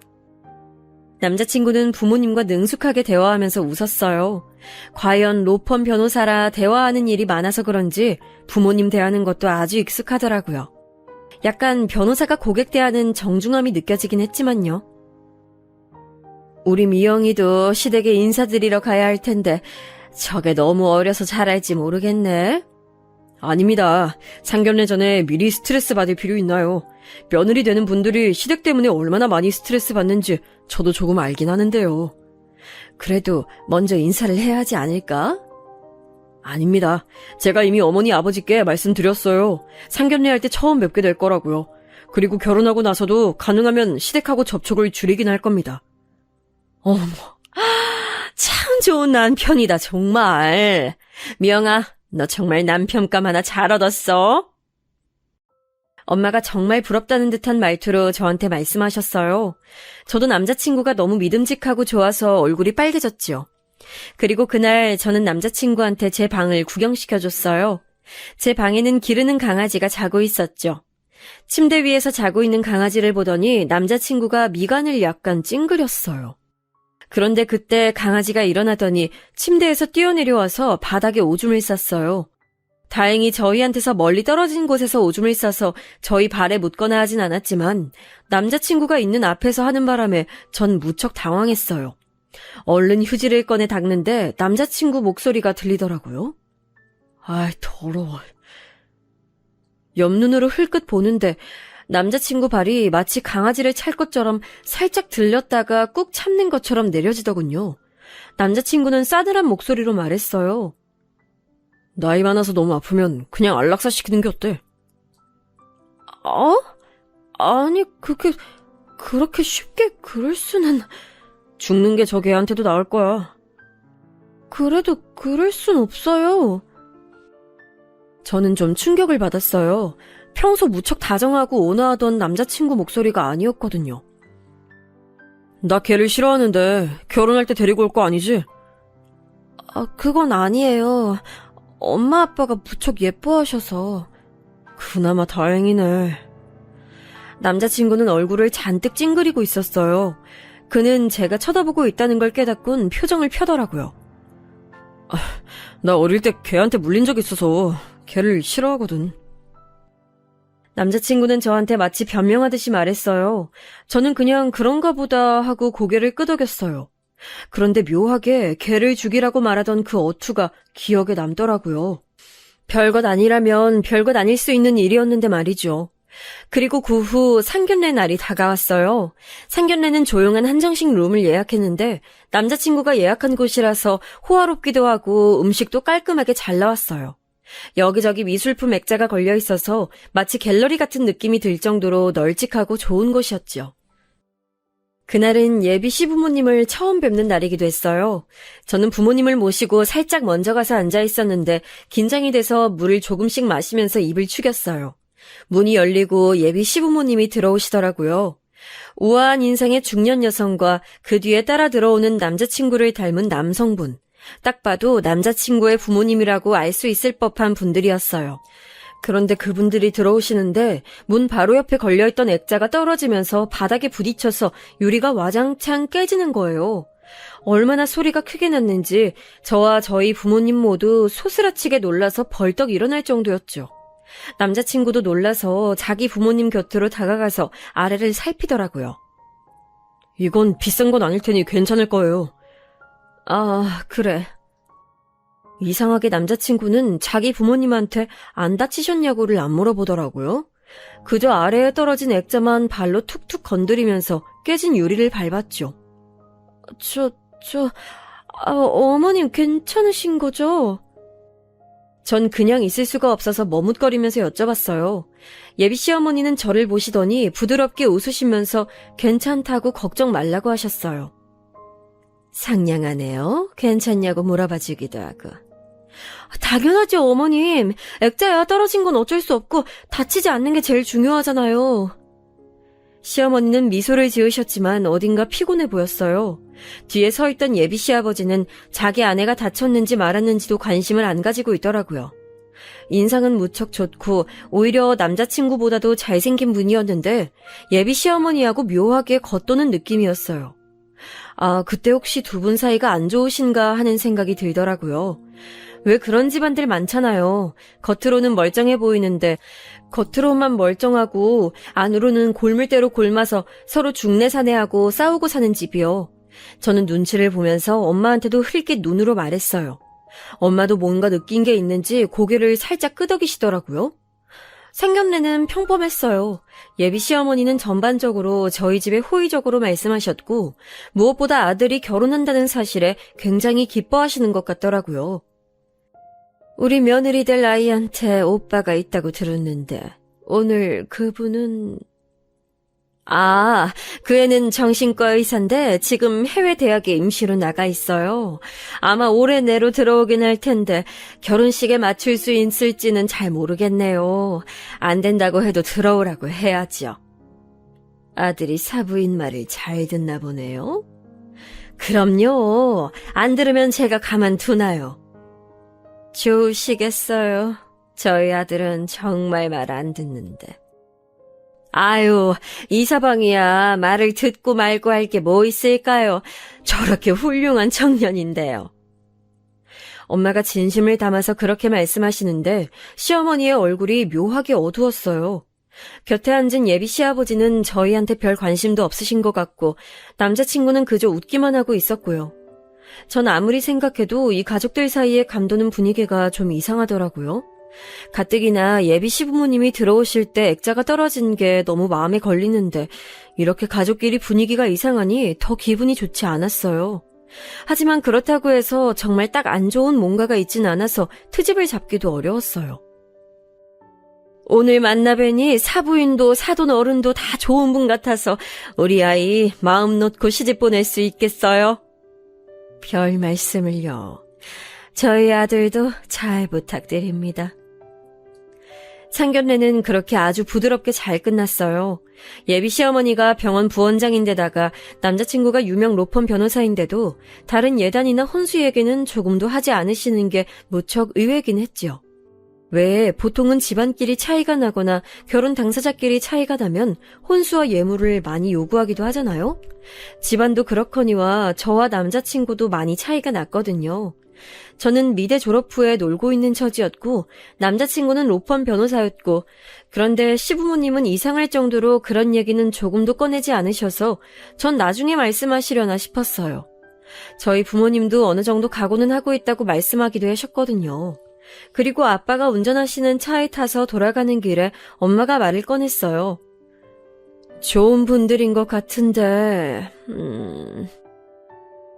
Speaker 2: 남자친구는 부모님과 능숙하게 대화하면서 웃었어요. 과연 로펌 변호사라 대화하는 일이 많아서 그런지 부모님 대하는 것도 아주 익숙하더라고요. 약간 변호사가 고객 대하는 정중함이 느껴지긴 했지만요. 우리 미영이도 시댁에 인사드리러 가야 할 텐데 저게 너무 어려서 잘할지 모르겠네. 아닙니다. 상견례 전에 미리 스트레스 받을 필요 있나요? 며느리 되는 분들이 시댁 때문에 얼마나 많이 스트레스 받는지 저도 조금 알긴 하는데요. 그래도 먼저 인사를 해야 하지 않을까? 아닙니다. 제가 이미 어머니 아버지께 말씀드렸어요. 상견례 할 때 처음 뵙게 될 거라고요. 그리고 결혼하고 나서도 가능하면 시댁하고 접촉을 줄이긴 할 겁니다. 어머, 참 좋은 남편이다 정말. 미영아, 너 정말 남편감 하나 잘 얻었어. 엄마가 정말 부럽다는 듯한 말투로 저한테 말씀하셨어요. 저도 남자친구가 너무 믿음직하고 좋아서 얼굴이 빨개졌지요. 그리고 그날 저는 남자친구한테 제 방을 구경시켜줬어요. 제 방에는 기르는 강아지가 자고 있었죠. 침대 위에서 자고 있는 강아지를 보더니 남자친구가 미간을 약간 찡그렸어요. 그런데 그때 강아지가 일어나더니 침대에서 뛰어내려와서 바닥에 오줌을 쌌어요. 다행히 저희한테서 멀리 떨어진 곳에서 오줌을 싸서 저희 발에 묻거나 하진 않았지만 남자친구가 있는 앞에서 하는 바람에 전 무척 당황했어요. 얼른 휴지를 꺼내 닦는데 남자친구 목소리가 들리더라고요. 더러워. 옆눈으로 흘끗 보는데 남자친구 발이 마치 강아지를 찰 것처럼 살짝 들렸다가 꾹 참는 것처럼 내려지더군요. 남자친구는 싸늘한 목소리로 말했어요. 나이 많아서 너무 아프면 그냥 안락사 시키는 게 어때? 아니, 그렇게 쉽게 그럴 수는... 죽는 게 저 개한테도 나을 거야. 그래도 그럴 순 없어요. 저는 좀 충격을 받았어요. 평소 무척 다정하고 온화하던 남자친구 목소리가 아니었거든요. 나 걔를 싫어하는데 결혼할 때 데리고 올 거 아니지? 그건 아니에요. 엄마 아빠가 무척 예뻐하셔서. 그나마 다행이네. 남자친구는 얼굴을 잔뜩 찡그리고 있었어요. 그는 제가 쳐다보고 있다는 걸 깨닫곤 표정을 펴더라고요. 나 어릴 때 걔한테 물린 적 있어서 걔를 싫어하거든. 남자친구는 저한테 마치 변명하듯이 말했어요. 저는 그냥 그런가 보다 하고 고개를 끄덕였어요. 그런데 묘하게 걔를 죽이라고 말하던 그 어투가 기억에 남더라고요. 별것 아니라면 별것 아닐 수 있는 일이었는데 말이죠. 그리고 그 후 상견례 날이 다가왔어요. 상견례는 조용한 한정식 룸을 예약했는데 남자친구가 예약한 곳이라서 호화롭기도 하고 음식도 깔끔하게 잘 나왔어요. 여기저기 미술품 액자가 걸려 있어서 마치 갤러리 같은 느낌이 들 정도로 널찍하고 좋은 곳이었죠. 그날은 예비 시부모님을 처음 뵙는 날이기도 했어요. 저는 부모님을 모시고 살짝 먼저 가서 앉아 있었는데 긴장이 돼서 물을 조금씩 마시면서 입을 축였어요. 문이 열리고 예비 시부모님이 들어오시더라고요. 우아한 인상의 중년 여성과 그 뒤에 따라 들어오는 남자친구를 닮은 남성분. 딱 봐도 남자친구의 부모님이라고 알 수 있을 법한 분들이었어요. 그런데 그분들이 들어오시는데 문 바로 옆에 걸려있던 액자가 떨어지면서 바닥에 부딪혀서 유리가 와장창 깨지는 거예요. 얼마나 소리가 크게 났는지 저와 저희 부모님 모두 소스라치게 놀라서 벌떡 일어날 정도였죠. 남자친구도 놀라서 자기 부모님 곁으로 다가가서 아래를 살피더라고요. 이건 비싼 건 아닐 테니 괜찮을 거예요. 아, 그래. 이상하게 남자친구는 자기 부모님한테 안 다치셨냐고를 안 물어보더라고요. 그저 아래에 떨어진 액자만 발로 툭툭 건드리면서 깨진 유리를 밟았죠. 어머님 괜찮으신 거죠? 전 그냥 있을 수가 없어서 머뭇거리면서 여쭤봤어요. 예비 시어머니는 저를 보시더니 부드럽게 웃으시면서 괜찮다고 걱정 말라고 하셨어요. 상냥하네요. 괜찮냐고 물어봐주기도 하고. 당연하죠, 어머님. 액자야 떨어진 건 어쩔 수 없고 다치지 않는 게 제일 중요하잖아요. 시어머니는 미소를 지으셨지만 어딘가 피곤해 보였어요. 뒤에 서 있던 예비 시아버지는 자기 아내가 다쳤는지 말았는지도 관심을 안 가지고 있더라고요. 인상은 무척 좋고 오히려 남자친구보다도 잘생긴 분이었는데 예비 시어머니하고 묘하게 겉도는 느낌이었어요. 아, 그때 혹시 두 분 사이가 안 좋으신가 하는 생각이 들더라고요. 왜 그런 집안들 많잖아요. 겉으로는 멀쩡해 보이는데 겉으로만 멀쩡하고 안으로는 골물대로 골마서 서로 중내사내하고 싸우고 사는 집이요. 저는 눈치를 보면서 엄마한테도 흘낏 눈으로 말했어요. 엄마도 뭔가 느낀 게 있는지 고개를 살짝 끄덕이시더라고요. 상견례는 평범했어요. 예비 시어머니는 전반적으로 저희 집에 호의적으로 말씀하셨고 무엇보다 아들이 결혼한다는 사실에 굉장히 기뻐하시는 것 같더라고요. 우리 며느리 될 아이한테 오빠가 있다고 들었는데 오늘 그분은... 아, 그 애는 정신과 의사인데 지금 해외 대학에 임시로 나가 있어요. 아마 올해 내로 들어오긴 할 텐데 결혼식에 맞출 수 있을지는 잘 모르겠네요. 안 된다고 해도 들어오라고 해야죠. 아들이 사부인 말을 잘 듣나 보네요. 그럼요. 안 들으면 제가 가만두나요. 좋으시겠어요. 저희 아들은 정말 말 안 듣는데. 아유, 이서방이야 말을 듣고 말고 할 게 뭐 있을까요? 저렇게 훌륭한 청년인데요. 엄마가 진심을 담아서 그렇게 말씀하시는데 시어머니의 얼굴이 묘하게 어두웠어요. 곁에 앉은 예비 시아버지는 저희한테 별 관심도 없으신 것 같고 남자친구는 그저 웃기만 하고 있었고요. 전 아무리 생각해도 이 가족들 사이에 감도는 분위기가 좀 이상하더라고요. 가뜩이나 예비 시부모님이 들어오실 때 액자가 떨어진 게 너무 마음에 걸리는데 이렇게 가족끼리 분위기가 이상하니 더 기분이 좋지 않았어요. 하지만 그렇다고 해서 정말 딱 안 좋은 뭔가가 있진 않아서 트집을 잡기도 어려웠어요. 오늘 만나뵈니 사부인도 사돈 어른도 다 좋은 분 같아서 우리 아이 마음 놓고 시집 보낼 수 있겠어요? 별 말씀을요. 저희 아들도 잘 부탁드립니다. 상견례는 그렇게 아주 부드럽게 잘 끝났어요. 예비 시어머니가 병원 부원장인데다가 남자친구가 유명 로펌 변호사인데도 다른 예단이나 혼수에게는 조금도 하지 않으시는 게 무척 의외긴 했죠. 왜 보통은 집안끼리 차이가 나거나 결혼 당사자끼리 차이가 나면 혼수와 예물을 많이 요구하기도 하잖아요. 집안도 그렇거니와 저와 남자친구도 많이 차이가 났거든요. 저는 미대 졸업 후에 놀고 있는 처지였고 남자친구는 로펌 변호사였고 그런데 시부모님은 이상할 정도로 그런 얘기는 조금도 꺼내지 않으셔서 전 나중에 말씀하시려나 싶었어요. 저희 부모님도 어느 정도 각오는 하고 있다고 말씀하기도 하셨거든요. 그리고 아빠가 운전하시는 차에 타서 돌아가는 길에 엄마가 말을 꺼냈어요. 좋은 분들인 것 같은데,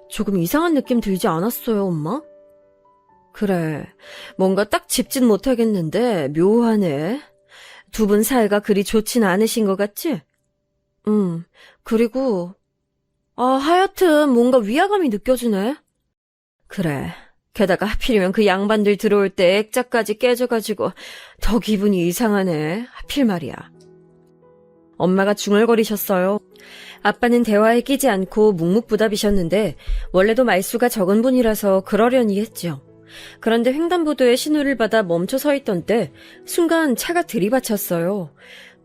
Speaker 2: 조금 이상한 느낌 들지 않았어요, 엄마? 그래, 뭔가 딱 짚진 못하겠는데 묘하네. 두 분 사이가 그리 좋진 않으신 것 같지? 그리고 하여튼 뭔가 위화감이 느껴지네. 그래, 게다가 하필이면 그 양반들 들어올 때 액자까지 깨져가지고 더 기분이 이상하네. 하필 말이야. 엄마가 중얼거리셨어요. 아빠는 대화에 끼지 않고 묵묵부답이셨는데 원래도 말수가 적은 분이라서 그러려니 했죠. 그런데 횡단보도에 신호를 받아 멈춰 서 있던 때 순간 차가 들이받쳤어요.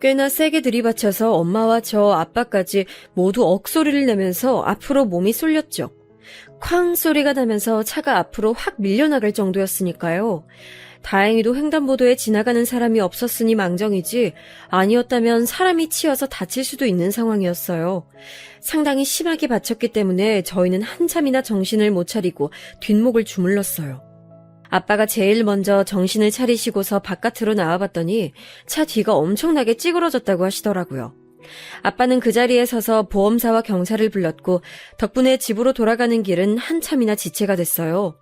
Speaker 2: 꽤나 세게 들이받쳐서 엄마와 저 아빠까지 모두 억소리를 내면서 앞으로 몸이 쏠렸죠. 쾅 소리가 나면서 차가 앞으로 확 밀려나갈 정도였으니까요. 다행히도 횡단보도에 지나가는 사람이 없었으니 망정이지 아니었다면 사람이 치여서 다칠 수도 있는 상황이었어요. 상당히 심하게 받쳤기 때문에 저희는 한참이나 정신을 못 차리고 뒷목을 주물렀어요. 아빠가 제일 먼저 정신을 차리시고서 바깥으로 나와봤더니 차 뒤가 엄청나게 찌그러졌다고 하시더라고요. 아빠는 그 자리에 서서 보험사와 경찰을 불렀고 덕분에 집으로 돌아가는 길은 한참이나 지체가 됐어요.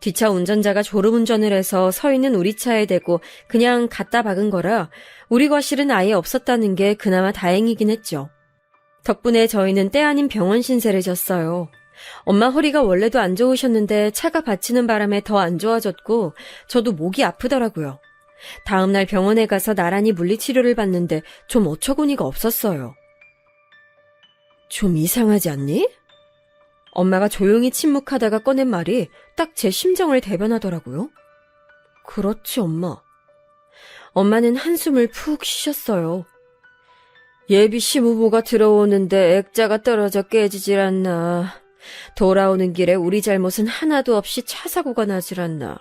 Speaker 2: 뒷차 운전자가 졸음운전을 해서 서 있는 우리 차에 대고 그냥 갖다 박은 거라 우리 과실은 아예 없었다는 게 그나마 다행이긴 했죠. 덕분에 저희는 때 아닌 병원 신세를 졌어요. 엄마 허리가 원래도 안 좋으셨는데 차가 받치는 바람에 더 안 좋아졌고 저도 목이 아프더라고요. 다음날 병원에 가서 나란히 물리치료를 받는데 좀 어처구니가 없었어요. 좀 이상하지 않니? 엄마가 조용히 침묵하다가 꺼낸 말이 딱 제 심정을 대변하더라고요. 그렇지, 엄마. 엄마는 한숨을 푹 쉬셨어요. 예비 시부모가 들어오는데 액자가 떨어져 깨지질 않나. 돌아오는 길에 우리 잘못은 하나도 없이 차 사고가 나질 않나.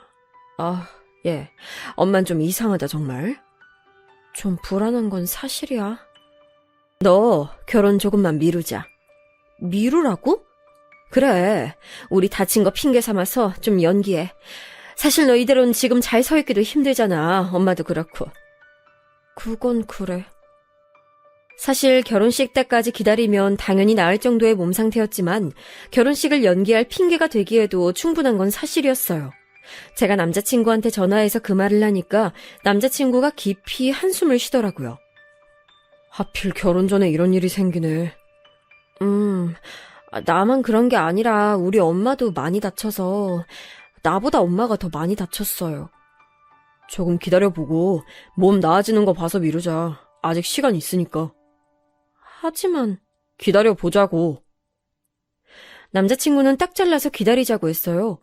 Speaker 2: 예. 엄만 좀 이상하다, 정말. 좀 불안한 건 사실이야. 너 결혼 조금만 미루자. 미루라고? 그래. 우리 다친 거 핑계 삼아서 좀 연기해. 사실 너 이대로는 지금 잘 서 있기도 힘들잖아. 엄마도 그렇고. 그건 그래. 사실 결혼식 때까지 기다리면 당연히 나을 정도의 몸 상태였지만 결혼식을 연기할 핑계가 되기에도 충분한 건 사실이었어요. 제가 남자친구한테 전화해서 그 말을 하니까 남자친구가 깊이 한숨을 쉬더라고요. 하필 결혼 전에 이런 일이 생기네. 나만 그런 게 아니라 우리 엄마도 많이 다쳐서 나보다 엄마가 더 많이 다쳤어요. 조금 기다려보고 몸 나아지는 거 봐서 미루자. 아직 시간 있으니까. 하지만 기다려보자고. 남자친구는 딱 잘라서 기다리자고 했어요.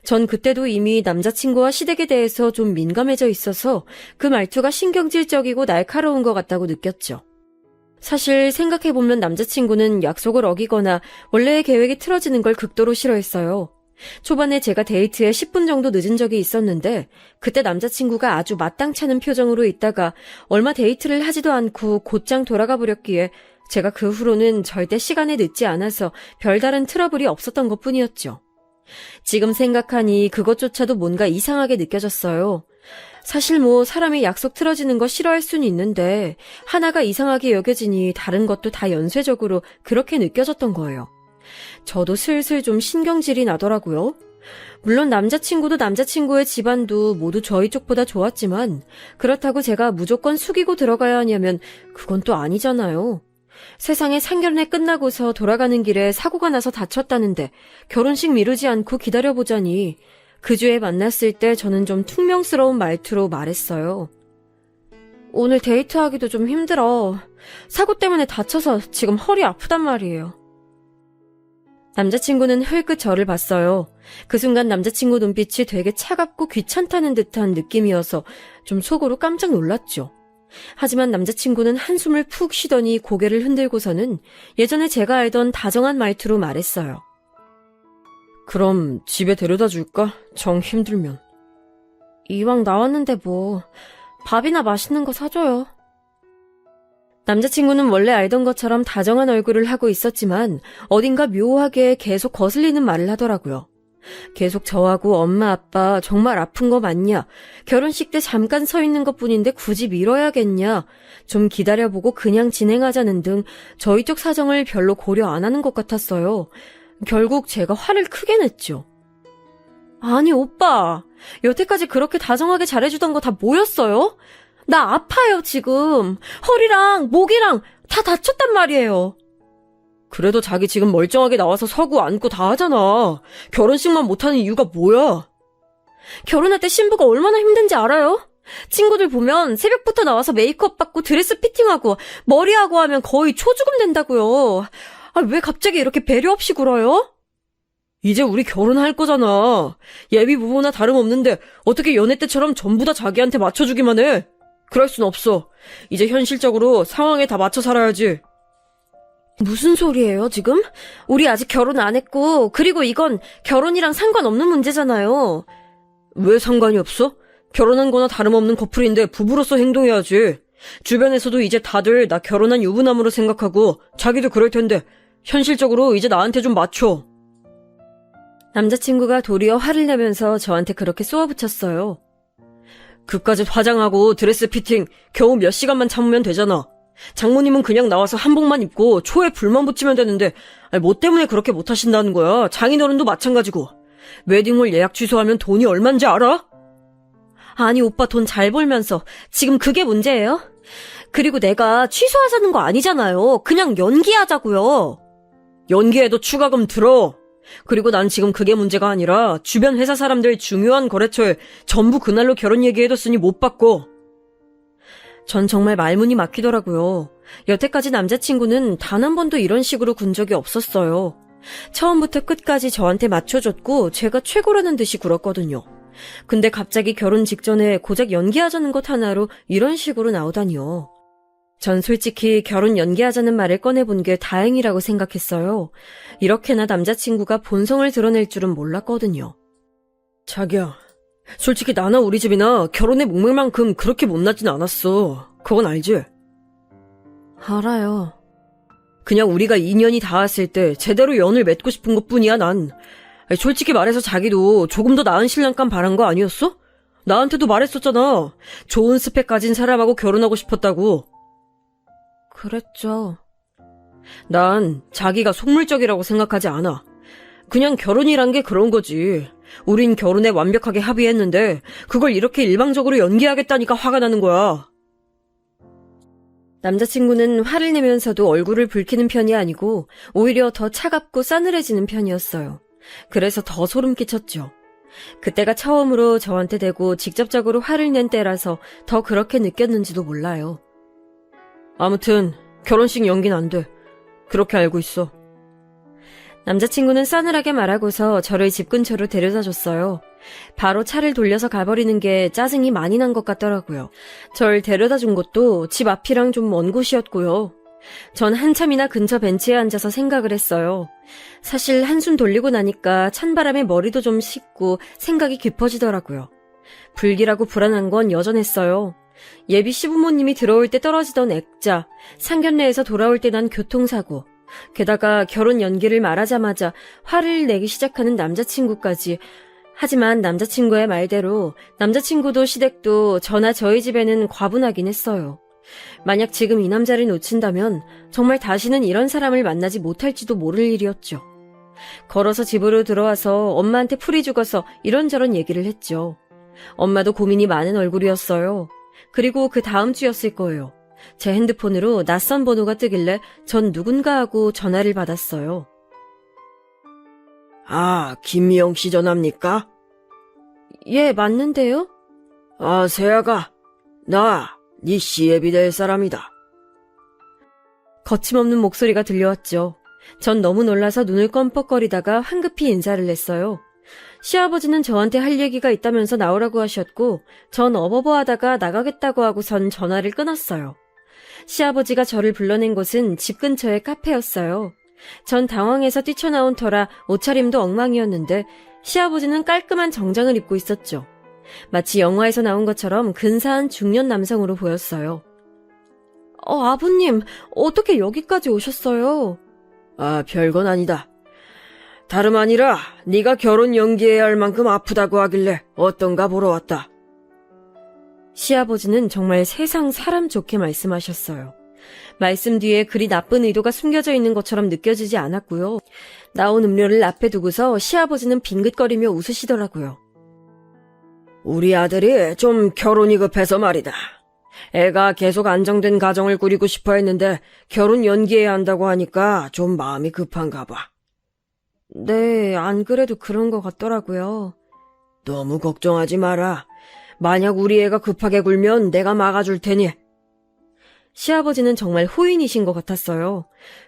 Speaker 2: 전 그때도 이미 남자친구와 시댁에 대해서 좀 민감해져 있어서 그 말투가 신경질적이고 날카로운 것 같다고 느꼈죠. 사실 생각해보면 남자친구는 약속을 어기거나 원래의 계획이 틀어지는 걸 극도로 싫어했어요. 초반에 제가 데이트에 10분 정도 늦은 적이 있었는데 그때 남자친구가 아주 마땅찮은 표정으로 있다가 얼마 데이트를 하지도 않고 곧장 돌아가 버렸기에 제가 그 후로는 절대 시간에 늦지 않아서 별다른 트러블이 없었던 것뿐이었죠. 지금 생각하니 그것조차도 뭔가 이상하게 느껴졌어요. 사실 사람이 약속 틀어지는 거 싫어할 수는 있는데 하나가 이상하게 여겨지니 다른 것도 다 연쇄적으로 그렇게 느껴졌던 거예요. 저도 슬슬 좀 신경질이 나더라고요. 물론 남자친구도 남자친구의 집안도 모두 저희 쪽보다 좋았지만 그렇다고 제가 무조건 숙이고 들어가야 하냐면 그건 또 아니잖아요. 세상에 상견례 끝나고서 돌아가는 길에 사고가 나서 다쳤다는데 결혼식 미루지 않고 기다려보자니 그 주에 만났을 때 저는 좀 퉁명스러운 말투로 말했어요. 오늘 데이트하기도 좀 힘들어. 사고 때문에 다쳐서 지금 허리 아프단 말이에요. 남자친구는 흘끗 저를 봤어요. 그 순간 남자친구 눈빛이 되게 차갑고 귀찮다는 듯한 느낌이어서 좀 속으로 깜짝 놀랐죠. 하지만 남자친구는 한숨을 푹 쉬더니 고개를 흔들고서는 예전에 제가 알던 다정한 말투로 말했어요. 그럼 집에 데려다 줄까? 정 힘들면. 이왕 나왔는데 밥이나 맛있는 거 사줘요. 남자친구는 원래 알던 것처럼 다정한 얼굴을 하고 있었지만 어딘가 묘하게 계속 거슬리는 말을 하더라고요. 계속 저하고 엄마 아빠 정말 아픈 거 맞냐? 결혼식 때 잠깐 서 있는 것뿐인데 굳이 미뤄야겠냐? 좀 기다려보고 그냥 진행하자는 등 저희 쪽 사정을 별로 고려 안 하는 것 같았어요. 결국 제가 화를 크게 냈죠. 아니 오빠, 여태까지 그렇게 다정하게 잘해주던 거 다 뭐였어요? 나 아파요 지금. 허리랑 목이랑 다 다쳤단 말이에요. 그래도 자기 지금 멀쩡하게 나와서 서고 앉고 다 하잖아. 결혼식만 못하는 이유가 뭐야? 결혼할 때 신부가 얼마나 힘든지 알아요? 친구들 보면 새벽부터 나와서 메이크업 받고 드레스 피팅하고 머리하고 하면 거의 초죽음 된다고요. 아, 왜 갑자기 이렇게 배려 없이 굴어요? 이제 우리 결혼할 거잖아. 예비 부부나 다름없는데 어떻게 연애 때처럼 전부 다 자기한테 맞춰주기만 해? 그럴 순 없어. 이제 현실적으로 상황에 다 맞춰 살아야지. 무슨 소리예요, 지금? 우리 아직 결혼 안 했고, 그리고 이건 결혼이랑 상관없는 문제잖아요. 왜 상관이 없어? 결혼한 거나 다름없는 커플인데 부부로서 행동해야지. 주변에서도 이제 다들 나 결혼한 유부남으로 생각하고 자기도 그럴 텐데 현실적으로 이제 나한테 좀 맞춰. 남자친구가 도리어 화를 내면서 저한테 그렇게 쏘아붙였어요. 그까짓 화장하고 드레스 피팅 겨우 몇 시간만 참으면 되잖아. 장모님은 그냥 나와서 한복만 입고 초에 불만 붙이면 되는데 뭐 때문에 그렇게 못하신다는 거야. 장인어른도 마찬가지고. 웨딩홀 예약 취소하면 돈이 얼만지 알아? 아니 오빠 돈 잘 벌면서 지금 그게 문제예요? 그리고 내가 취소하자는 거 아니잖아요. 그냥 연기하자고요. 연기해도 추가금 들어. 그리고 난 지금 그게 문제가 아니라 주변 회사 사람들 중요한 거래처에 전부 그날로 결혼 얘기해뒀으니 못 받고. 전 정말 말문이 막히더라고요. 여태까지 남자친구는 단 한 번도 이런 식으로 군 적이 없었어요. 처음부터 끝까지 저한테 맞춰줬고 제가 최고라는 듯이 굴었거든요. 근데 갑자기 결혼 직전에 고작 연기하자는 것 하나로 이런 식으로 나오다니요. 전 솔직히 결혼 연기하자는 말을 꺼내본 게 다행이라고 생각했어요. 이렇게나 남자친구가 본성을 드러낼 줄은 몰랐거든요. 자기야, 솔직히 나나 우리 집이나 결혼의 목매만큼 그렇게 못나진 않았어. 그건 알지? 알아요. 그냥 우리가 인연이 닿았을 때 제대로 연을 맺고 싶은 것뿐이야, 난. 솔직히 말해서 자기도 조금 더 나은 신랑감 바란 거 아니었어? 나한테도 말했었잖아. 좋은 스펙 가진 사람하고 결혼하고 싶었다고. 그랬죠. 난 자기가 속물적이라고 생각하지 않아. 그냥 결혼이란 게 그런 거지. 우린 결혼에 완벽하게 합의했는데 그걸 이렇게 일방적으로 연기하겠다니까 화가 나는 거야. 남자친구는 화를 내면서도 얼굴을 붉히는 편이 아니고 오히려 더 차갑고 싸늘해지는 편이었어요. 그래서 더 소름 끼쳤죠. 그때가 처음으로 저한테 대고 직접적으로 화를 낸 때라서 더 그렇게 느꼈는지도 몰라요. 아무튼 결혼식 연기는 안 돼. 그렇게 알고 있어. 남자친구는 싸늘하게 말하고서 저를 집 근처로 데려다줬어요. 바로 차를 돌려서 가버리는 게 짜증이 많이 난 것 같더라고요. 절 데려다준 곳도 집 앞이랑 좀 먼 곳이었고요. 전 한참이나 근처 벤치에 앉아서 생각을 했어요. 사실 한숨 돌리고 나니까 찬바람에 머리도 좀 식고 생각이 깊어지더라고요. 불길하고 불안한 건 여전했어요. 예비 시부모님이 들어올 때 떨어지던 액자, 상견례에서 돌아올 때 난 교통사고, 게다가 결혼 연기를 말하자마자 화를 내기 시작하는 남자친구까지. 하지만 남자친구의 말대로 남자친구도 시댁도 저나 저희 집에는 과분하긴 했어요. 만약 지금 이 남자를 놓친다면 정말 다시는 이런 사람을 만나지 못할지도 모를 일이었죠. 걸어서 집으로 들어와서 엄마한테 풀이 죽어서 이런저런 얘기를 했죠. 엄마도 고민이 많은 얼굴이었어요. 그리고 그 다음 주였을 거예요. 제 핸드폰으로 낯선 번호가 뜨길래 전 누군가 하고 전화를 받았어요.
Speaker 3: 아, 김미영 씨 전화입니까?
Speaker 2: 예, 맞는데요?
Speaker 3: 아, 세아가, 나, 네 시애비 될 사람이다.
Speaker 2: 거침없는 목소리가 들려왔죠. 전 너무 놀라서 눈을 껌뻑거리다가 황급히 인사를 했어요. 시아버지는 저한테 할 얘기가 있다면서 나오라고 하셨고 전 어버버하다가 나가겠다고 하고선 전화를 끊었어요. 시아버지가 저를 불러낸 곳은 집 근처의 카페였어요. 전 당황해서 뛰쳐나온 터라 옷차림도 엉망이었는데 시아버지는 깔끔한 정장을 입고 있었죠. 마치 영화에서 나온 것처럼 근사한 중년 남성으로 보였어요. 아버님, 어떻게 여기까지 오셨어요?
Speaker 3: 아, 별건 아니다. 다름 아니라 네가 결혼 연기해야 할 만큼 아프다고 하길래 어떤가 보러 왔다.
Speaker 2: 시아버지는 정말 세상 사람 좋게 말씀하셨어요. 말씀 뒤에 그리 나쁜 의도가 숨겨져 있는 것처럼 느껴지지 않았고요. 나온 음료를 앞에 두고서 시아버지는 빙긋거리며 웃으시더라고요.
Speaker 3: 우리 아들이 좀 결혼이 급해서 말이다. 애가 계속 안정된 가정을 꾸리고 싶어 했는데 결혼 연기해야 한다고 하니까 좀 마음이 급한가 봐.
Speaker 2: 네, 안 그래도 그런 것 같더라고요.
Speaker 3: 너무 걱정하지 마라. 만약 우리 애가 급하게 굴면 내가 막아줄 테니.
Speaker 2: 시아버지는 정말 호인이신 것 같았어요.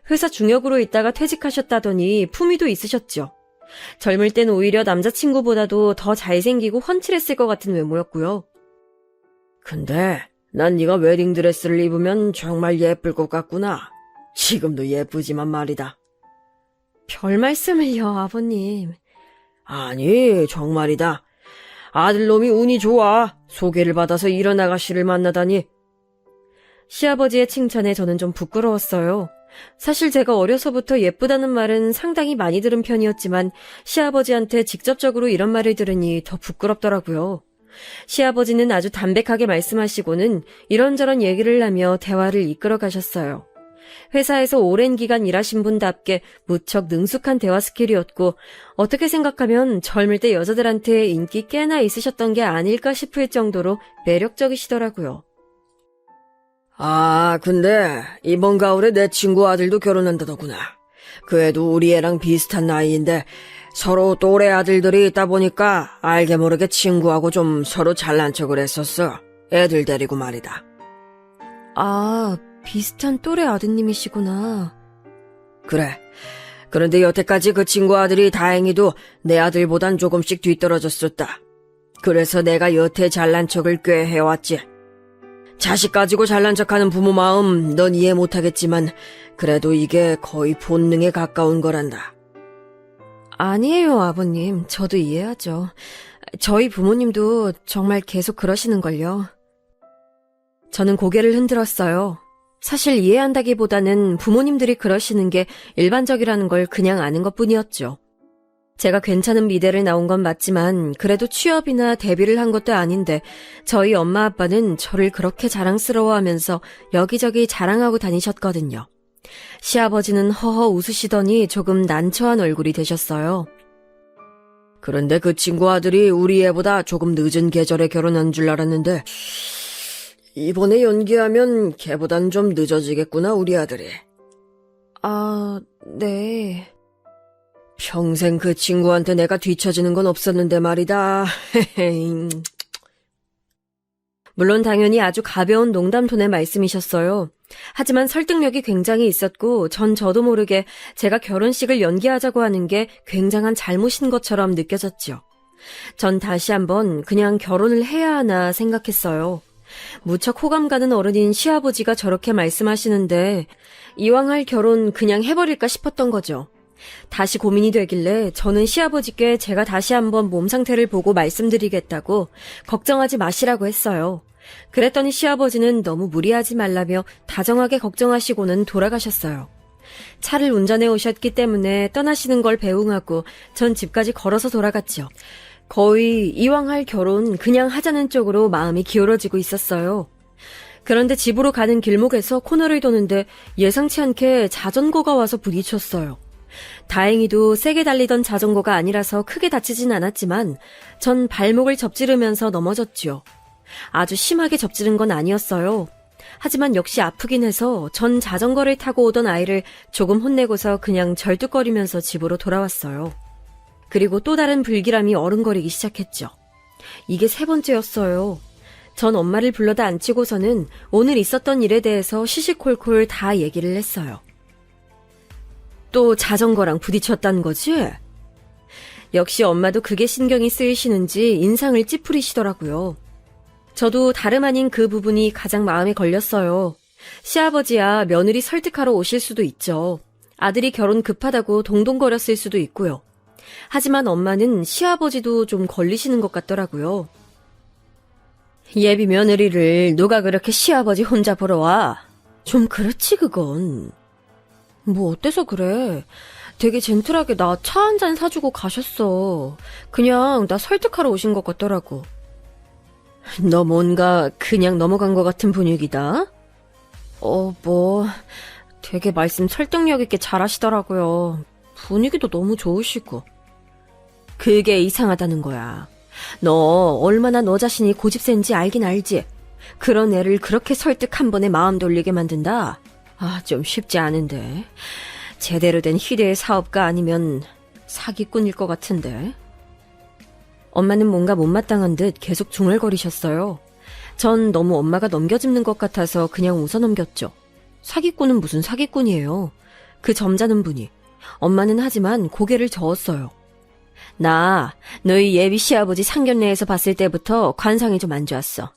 Speaker 2: 회사 중역으로 있다가 퇴직하셨다더니 품위도 있으셨죠. 젊을 땐 오히려 남자친구보다도 더 잘생기고 훤칠했을 것 같은 외모였고요.
Speaker 3: 근데 난 네가 웨딩드레스를 입으면 정말 예쁠 것 같구나. 지금도 예쁘지만 말이다.
Speaker 2: 별 말씀을요, 아버님.
Speaker 3: 아니, 정말이다. 아들놈이 운이 좋아. 소개를 받아서 이런 아가씨를 만나다니.
Speaker 2: 시아버지의 칭찬에 저는 좀 부끄러웠어요. 사실 제가 어려서부터 예쁘다는 말은 상당히 많이 들은 편이었지만 시아버지한테 직접적으로 이런 말을 들으니 더 부끄럽더라고요. 시아버지는 아주 담백하게 말씀하시고는 이런저런 얘기를 하며 대화를 이끌어 가셨어요. 회사에서 오랜 기간 일하신 분답게 무척 능숙한 대화 스킬이었고 어떻게 생각하면 젊을 때 여자들한테 인기 꽤나 있으셨던 게 아닐까 싶을 정도로 매력적이시더라고요.
Speaker 3: 아, 근데 이번 가을에 내 친구 아들도 결혼한다더구나. 그 애도 우리 애랑 비슷한 나이인데 서로 또래 아들들이 있다 보니까 알게 모르게 친구하고 좀 서로 잘난 척을 했었어. 애들 데리고 말이다.
Speaker 2: 아, 비슷한 또래 아드님이시구나.
Speaker 3: 그래. 그런데 여태까지 그 친구 아들이 다행히도 내 아들보단 조금씩 뒤떨어졌었다. 그래서 내가 여태 잘난 척을 꽤 해왔지. 자식 가지고 잘난 척하는 부모 마음 넌 이해 못하겠지만 그래도 이게 거의 본능에 가까운 거란다.
Speaker 2: 아니에요, 아버님. 저도 이해하죠. 저희 부모님도 정말 계속 그러시는걸요. 저는 고개를 흔들었어요. 사실 이해한다기보다는 부모님들이 그러시는 게 일반적이라는 걸 그냥 아는 것뿐이었죠. 제가 괜찮은 미대를 나온 건 맞지만 그래도 취업이나 데뷔를 한 것도 아닌데 저희 엄마 아빠는 저를 그렇게 자랑스러워하면서 여기저기 자랑하고 다니셨거든요. 시아버지는 허허 웃으시더니 조금 난처한 얼굴이 되셨어요.
Speaker 3: 그런데 그 친구 아들이 우리 애보다 조금 늦은 계절에 결혼한 줄 알았는데 이번에 연기하면 걔보단 좀 늦어지겠구나 우리 아들이.
Speaker 2: 아, 네.
Speaker 3: 평생 그 친구한테 내가 뒤처지는 건 없었는데 말이다.
Speaker 2: 물론 당연히 아주 가벼운 농담 톤의 말씀이셨어요. 하지만 설득력이 굉장히 있었고 저도 모르게 제가 결혼식을 연기하자고 하는 게 굉장한 잘못인 것처럼 느껴졌죠. 전 다시 한번 그냥 결혼을 해야 하나 생각했어요. 무척 호감 가는 어른인 시아버지가 저렇게 말씀하시는데 이왕 할 결혼 그냥 해버릴까 싶었던 거죠. 다시 고민이 되길래 저는 시아버지께 제가 다시 한번 몸 상태를 보고 말씀드리겠다고 걱정하지 마시라고 했어요. 그랬더니 시아버지는 너무 무리하지 말라며 다정하게 걱정하시고는 돌아가셨어요. 차를 운전해 오셨기 때문에 떠나시는 걸 배웅하고 전 집까지 걸어서 돌아갔죠. 거의 이왕 할 결혼 그냥 하자는 쪽으로 마음이 기울어지고 있었어요. 그런데 집으로 가는 길목에서 코너를 도는데 예상치 않게 자전거가 와서 부딪혔어요. 다행히도 세게 달리던 자전거가 아니라서 크게 다치진 않았지만 전 발목을 접지르면서 넘어졌죠. 아주 심하게 접지른 건 아니었어요. 하지만 역시 아프긴 해서 전 자전거를 타고 오던 아이를 조금 혼내고서 그냥 절뚝거리면서 집으로 돌아왔어요. 그리고 또 다른 불길함이 어른거리기 시작했죠. 이게 세 번째였어요. 전 엄마를 불러다 앉히고서는 오늘 있었던 일에 대해서 시시콜콜 다 얘기를 했어요. 또 자전거랑 부딪혔다는 거지? 역시 엄마도 그게 신경이 쓰이시는지 인상을 찌푸리시더라고요. 저도 다름 아닌 그 부분이 가장 마음에 걸렸어요. 시아버지야 며느리 설득하러 오실 수도 있죠. 아들이 결혼 급하다고 동동거렸을 수도 있고요. 하지만 엄마는 시아버지도 좀 걸리시는 것 같더라고요. 예비 며느리를 누가 그렇게 시아버지 혼자 보러 와? 좀 그렇지 그건. 뭐 어때서 그래? 되게 젠틀하게 나 차 한 잔 사주고 가셨어. 그냥 나 설득하러 오신 것 같더라고.
Speaker 3: 너 뭔가 그냥 넘어간 것 같은 분위기다.
Speaker 2: 되게 말씀 설득력 있게 잘하시더라고요. 분위기도 너무 좋으시고.
Speaker 3: 그게 이상하다는 거야. 너 얼마나 너 자신이 고집센지 알긴 알지? 그런 애를 그렇게 설득 한 번에 마음 돌리게 만든다? 좀 쉽지 않은데. 제대로 된 희대의 사업가 아니면 사기꾼일 것 같은데.
Speaker 2: 엄마는 뭔가 못마땅한 듯 계속 중얼거리셨어요. 전 너무 엄마가 넘겨짚는 것 같아서 그냥 웃어넘겼죠. 사기꾼은 무슨 사기꾼이에요. 그 점잖은 분이. 엄마는 하지만 고개를 저었어요.
Speaker 3: 나 너희 예비 시아버지 상견례에서 봤을 때부터 관상이 좀 안 좋았어.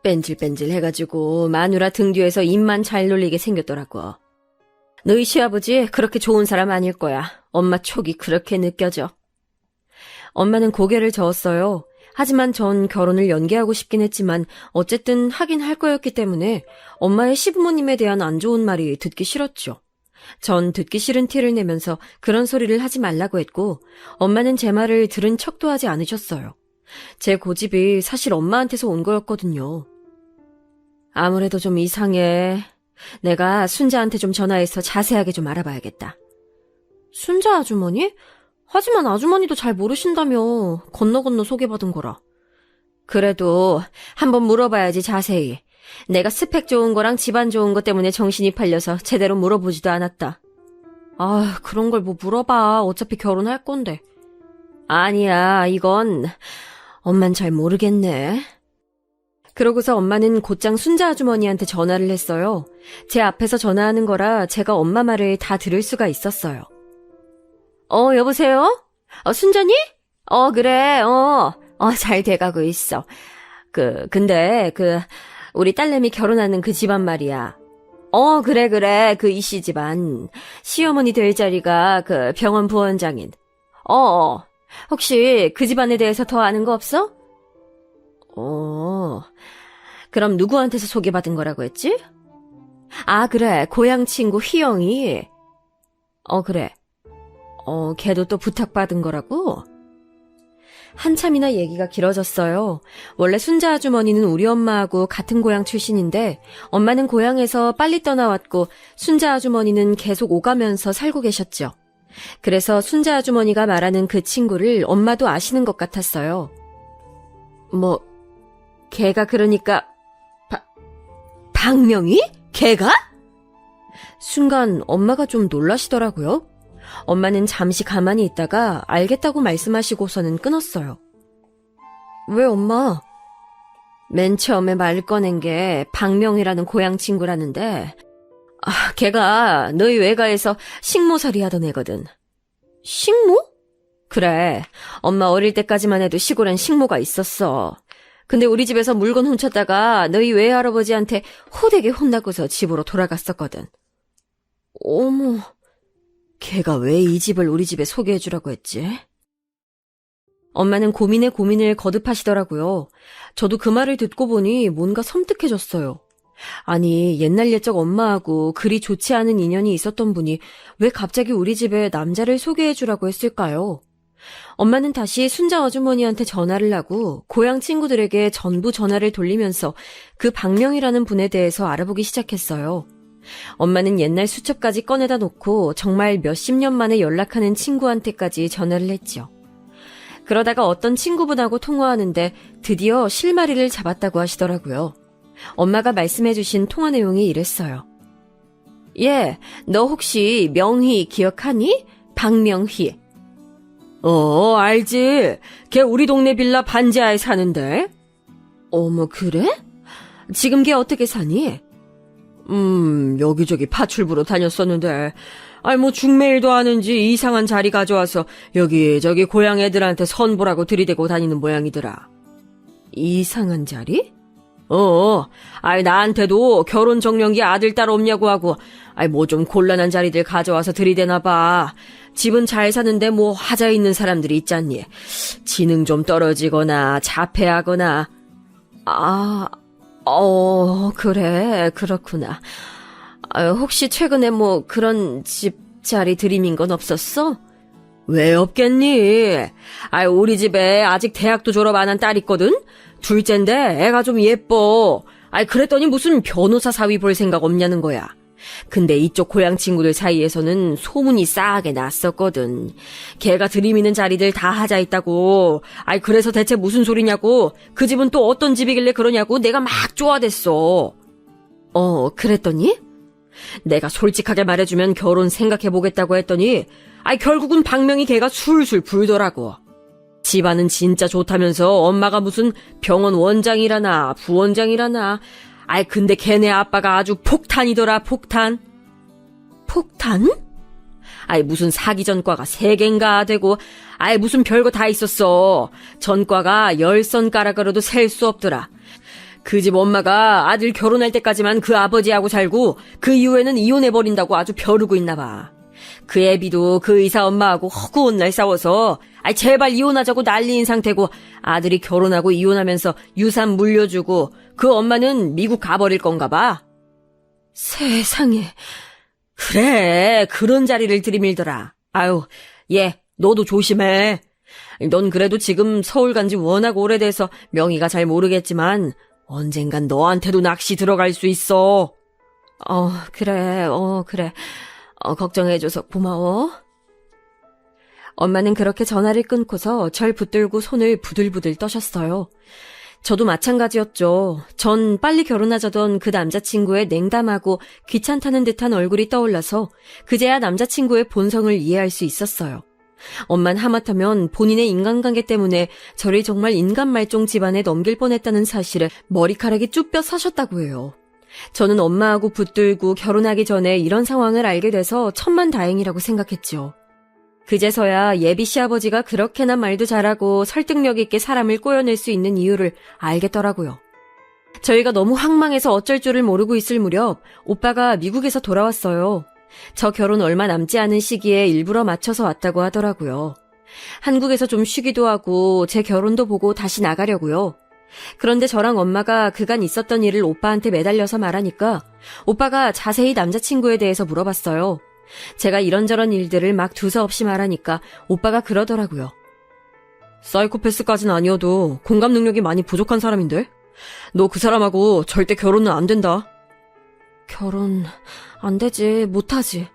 Speaker 3: 뺀질뺀질 해가지고 마누라 등 뒤에서 입만 잘 놀리게 생겼더라고. 너희 시아버지 그렇게 좋은 사람 아닐 거야. 엄마 촉이 그렇게 느껴져.
Speaker 2: 엄마는 고개를 저었어요. 하지만 전 결혼을 연기하고 싶긴 했지만 어쨌든 하긴 할 거였기 때문에 엄마의 시부모님에 대한 안 좋은 말이 듣기 싫었죠. 전 듣기 싫은 티를 내면서 그런 소리를 하지 말라고 했고 엄마는 제 말을 들은 척도 하지 않으셨어요. 제 고집이 사실 엄마한테서 온 거였거든요. 아무래도 좀 이상해. 내가 순자한테 좀 전화해서 자세하게 좀 알아봐야겠다. 순자 아주머니? 하지만 아주머니도 잘 모르신다며. 건너 소개받은 거라.
Speaker 3: 그래도 한번 물어봐야지 자세히. 내가 스펙 좋은 거랑 집안 좋은 거 때문에 정신이 팔려서 제대로 물어보지도 않았다.
Speaker 2: 그런 걸 뭐 물어봐. 어차피 결혼할 건데.
Speaker 3: 아니야, 이건 엄만 잘 모르겠네.
Speaker 2: 그러고서 엄마는 곧장 순자 아주머니한테 전화를 했어요. 제 앞에서 전화하는 거라 제가 엄마 말을 다 들을 수가 있었어요.
Speaker 3: 여보세요? 순자니? 그래, 잘 돼가고 있어. 근데, 우리 딸내미 결혼하는 그 집안 말이야. 그래, 그 이씨 집안. 시어머니 될 자리가 그 병원 부원장인. 혹시 그 집안에 대해서 더 아는 거 없어? 그럼 누구한테서 소개받은 거라고 했지? 그래, 고향 친구 희영이. 그래. 걔도 또 부탁받은 거라고?
Speaker 2: 한참이나 얘기가 길어졌어요. 원래 순자 아주머니는 우리 엄마하고 같은 고향 출신인데 엄마는 고향에서 빨리 떠나왔고 순자 아주머니는 계속 오가면서 살고 계셨죠. 그래서 순자 아주머니가 말하는 그 친구를 엄마도 아시는 것 같았어요.
Speaker 3: 걔가 그러니까 박명희? 걔가?
Speaker 2: 순간 엄마가 좀 놀라시더라고요. 엄마는 잠시 가만히 있다가 알겠다고 말씀하시고서는 끊었어요. 왜 엄마?
Speaker 3: 맨 처음에 말 꺼낸 게 박명희라는 고향 친구라는데 걔가 너희 외가에서 식모살이 하던 애거든.
Speaker 2: 식모?
Speaker 3: 그래, 엄마 어릴 때까지만 해도 시골엔 식모가 있었어. 근데 우리 집에서 물건 훔쳤다가 너희 외할아버지한테 호되게 혼나고서 집으로 돌아갔었거든.
Speaker 2: 어머...
Speaker 3: 걔가 왜 이 집을 우리 집에 소개해주라고 했지?
Speaker 2: 엄마는 고민에 고민을 거듭하시더라고요. 저도 그 말을 듣고 보니 뭔가 섬뜩해졌어요. 아니, 옛날 옛적 엄마하고 그리 좋지 않은 인연이 있었던 분이 왜 갑자기 우리 집에 남자를 소개해주라고 했을까요? 엄마는 다시 순자 아주머니한테 전화를 하고 고향 친구들에게 전부 전화를 돌리면서 그 박명이라는 분에 대해서 알아보기 시작했어요. 엄마는 옛날 수첩까지 꺼내다 놓고 정말 몇십 년 만에 연락하는 친구한테까지 전화를 했죠. 그러다가 어떤 친구분하고 통화하는데 드디어 실마리를 잡았다고 하시더라고요. 엄마가 말씀해주신 통화 내용이 이랬어요.
Speaker 3: 너 혹시 명희 기억하니? 박명희.
Speaker 2: 알지. 걔 우리 동네 빌라 반지하에 사는데.
Speaker 3: 어머, 그래? 지금 걔 어떻게 사니?
Speaker 2: 여기저기 파출부로 다녔었는데, 중매일도 하는지 이상한 자리 가져와서 여기저기 고향 애들한테 선보라고 들이대고 다니는 모양이더라.
Speaker 3: 이상한 자리?
Speaker 2: 나한테도 결혼 정년기 아들, 딸 없냐고 하고, 좀 곤란한 자리들 가져와서 들이대나봐. 집은 잘 사는데 하자 있는 사람들이 있잖니. 지능 좀 떨어지거나 자폐하거나.
Speaker 3: 그래, 그렇구나. 혹시 최근에 그런 집
Speaker 2: 자리 들이민 건 없었어?
Speaker 3: 왜 없겠니? 우리 집에 아직 대학도 졸업 안 한 딸 있거든? 둘째인데 애가 좀 예뻐. 그랬더니 무슨 변호사 사위 볼 생각 없냐는 거야. 근데 이쪽 고향 친구들 사이에서는 소문이 싸하게 났었거든. 걔가 들이미는 자리들 다 하자 했다고. 그래서 대체 무슨 소리냐고. 그 집은 또 어떤 집이길래 그러냐고 내가 막 쪼아댔어.
Speaker 2: 그랬더니?
Speaker 3: 내가 솔직하게 말해주면 결혼 생각해보겠다고 했더니 결국은 박명희 걔가 술술 불더라고. 집안은 진짜 좋다면서 엄마가 무슨 병원 원장이라나 부원장이라나. 근데 걔네 아빠가 아주 폭탄이더라, 폭탄.
Speaker 2: 폭탄?
Speaker 3: 무슨 사기 전과가 3개인가 되고 무슨 별거 다 있었어. 전과가 10손가락으로도 셀 수 없더라. 그 집 엄마가 아들 결혼할 때까지만 그 아버지하고 살고 그 이후에는 이혼해버린다고 아주 벼르고 있나 봐. 그 애비도 그 의사 엄마하고 허구한 날 싸워서 제발 이혼하자고 난리인 상태고 아들이 결혼하고 이혼하면서 유산 물려주고 그 엄마는 미국 가버릴 건가 봐.
Speaker 2: 세상에.
Speaker 3: 그래, 그런 자리를 들이밀더라. 얘, 너도 조심해. 넌 그래도 지금 서울 간지 워낙 오래돼서 명의가 잘 모르겠지만 언젠간 너한테도 낚시 들어갈 수 있어.
Speaker 2: 그래. 걱정해줘서 고마워. 엄마는 그렇게 전화를 끊고서 절 붙들고 손을 부들부들 떠셨어요. 저도 마찬가지였죠. 전 빨리 결혼하자던 그 남자친구의 냉담하고 귀찮다는 듯한 얼굴이 떠올라서 그제야 남자친구의 본성을 이해할 수 있었어요. 엄만 하마터면 본인의 인간관계 때문에 저를 정말 인간말종 집안에 넘길 뻔했다는 사실에 머리카락이 쭉 뼈 사셨다고 해요. 저는 엄마하고 붙들고 결혼하기 전에 이런 상황을 알게 돼서 천만다행이라고 생각했죠. 그제서야 예비 시아버지가 그렇게나 말도 잘하고 설득력 있게 사람을 꼬여낼 수 있는 이유를 알겠더라고요. 저희가 너무 황망해서 어쩔 줄을 모르고 있을 무렵 오빠가 미국에서 돌아왔어요. 저 결혼 얼마 남지 않은 시기에 일부러 맞춰서 왔다고 하더라고요. 한국에서 좀 쉬기도 하고 제 결혼도 보고 다시 나가려고요. 그런데 저랑 엄마가 그간 있었던 일을 오빠한테 매달려서 말하니까 오빠가 자세히 남자친구에 대해서 물어봤어요. 제가 이런저런 일들을 막 두서없이 말하니까 오빠가 그러더라고요.
Speaker 3: 사이코패스까진 아니어도 공감 능력이 많이 부족한 사람인데? 너 그 사람하고 절대 결혼은 안 된다.
Speaker 2: 결혼 안 되지, 못하지.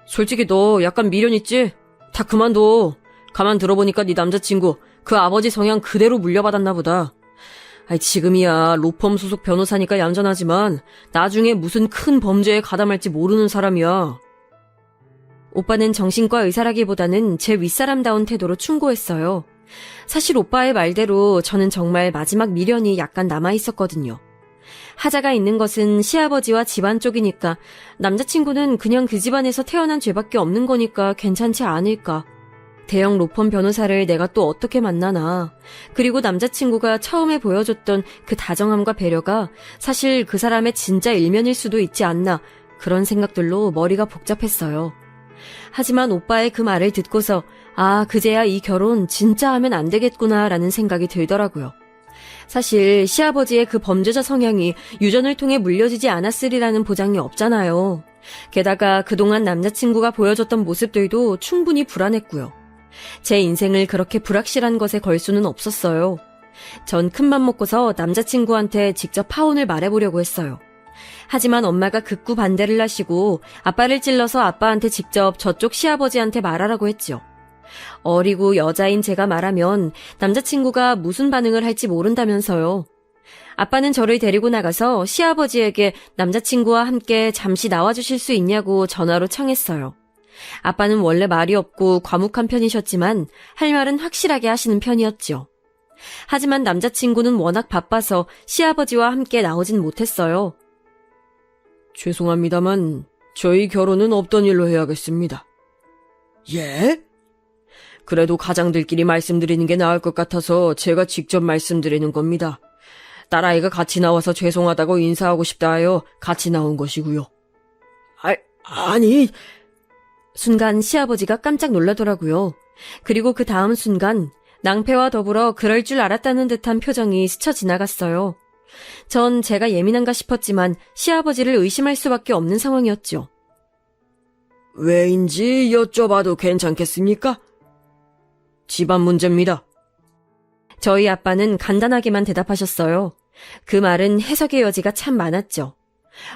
Speaker 3: 솔직히 너 약간 미련 있지? 다 그만둬. 가만 들어보니까 네 남자친구 그 아버지 성향 그대로 물려받았나 보다. 지금이야 로펌 소속 변호사니까 얌전하지만 나중에 무슨 큰 범죄에 가담할지 모르는 사람이야.
Speaker 2: 오빠는 정신과 의사라기보다는 제 윗사람다운 태도로 충고했어요. 사실 오빠의 말대로 저는 정말 마지막 미련이 약간 남아있었거든요. 하자가 있는 것은 시아버지와 집안 쪽이니까 남자친구는 그냥 그 집안에서 태어난 죄밖에 없는 거니까 괜찮지 않을까. 대형 로펌 변호사를 내가 또 어떻게 만나나. 그리고 남자친구가 처음에 보여줬던 그 다정함과 배려가 사실 그 사람의 진짜 일면일 수도 있지 않나. 그런 생각들로 머리가 복잡했어요. 하지만 오빠의 그 말을 듣고서 그제야 이 결혼 진짜 하면 안 되겠구나라는 생각이 들더라고요. 사실 시아버지의 그 범죄자 성향이 유전을 통해 물려지지 않았으리라는 보장이 없잖아요. 게다가 그동안 남자친구가 보여줬던 모습들도 충분히 불안했고요. 제 인생을 그렇게 불확실한 것에 걸 수는 없었어요. 전 큰맘 먹고서 남자친구한테 직접 파혼을 말해보려고 했어요. 하지만 엄마가 극구 반대를 하시고 아빠를 찔러서 아빠한테 직접 저쪽 시아버지한테 말하라고 했죠. 어리고 여자인 제가 말하면 남자친구가 무슨 반응을 할지 모른다면서요. 아빠는 저를 데리고 나가서 시아버지에게 남자친구와 함께 잠시 나와주실 수 있냐고 전화로 청했어요. 아빠는 원래 말이 없고 과묵한 편이셨지만 할 말은 확실하게 하시는 편이었죠. 하지만 남자친구는 워낙 바빠서 시아버지와 함께 나오진 못했어요.
Speaker 3: 죄송합니다만 저희 결혼은 없던 일로 해야겠습니다. 예? 그래도 가장들끼리 말씀드리는 게 나을 것 같아서 제가 직접 말씀드리는 겁니다. 딸아이가 같이 나와서 죄송하다고 인사하고 싶다 하여 같이 나온 것이고요. 아니...
Speaker 2: 순간 시아버지가 깜짝 놀라더라고요. 그리고 그 다음 순간 낭패와 더불어 그럴 줄 알았다는 듯한 표정이 스쳐 지나갔어요. 전 제가 예민한가 싶었지만 시아버지를 의심할 수밖에 없는 상황이었죠.
Speaker 3: 왜인지 여쭤봐도 괜찮겠습니까? 집안 문제입니다.
Speaker 2: 저희 아빠는 간단하게만 대답하셨어요. 그 말은 해석의 여지가 참 많았죠.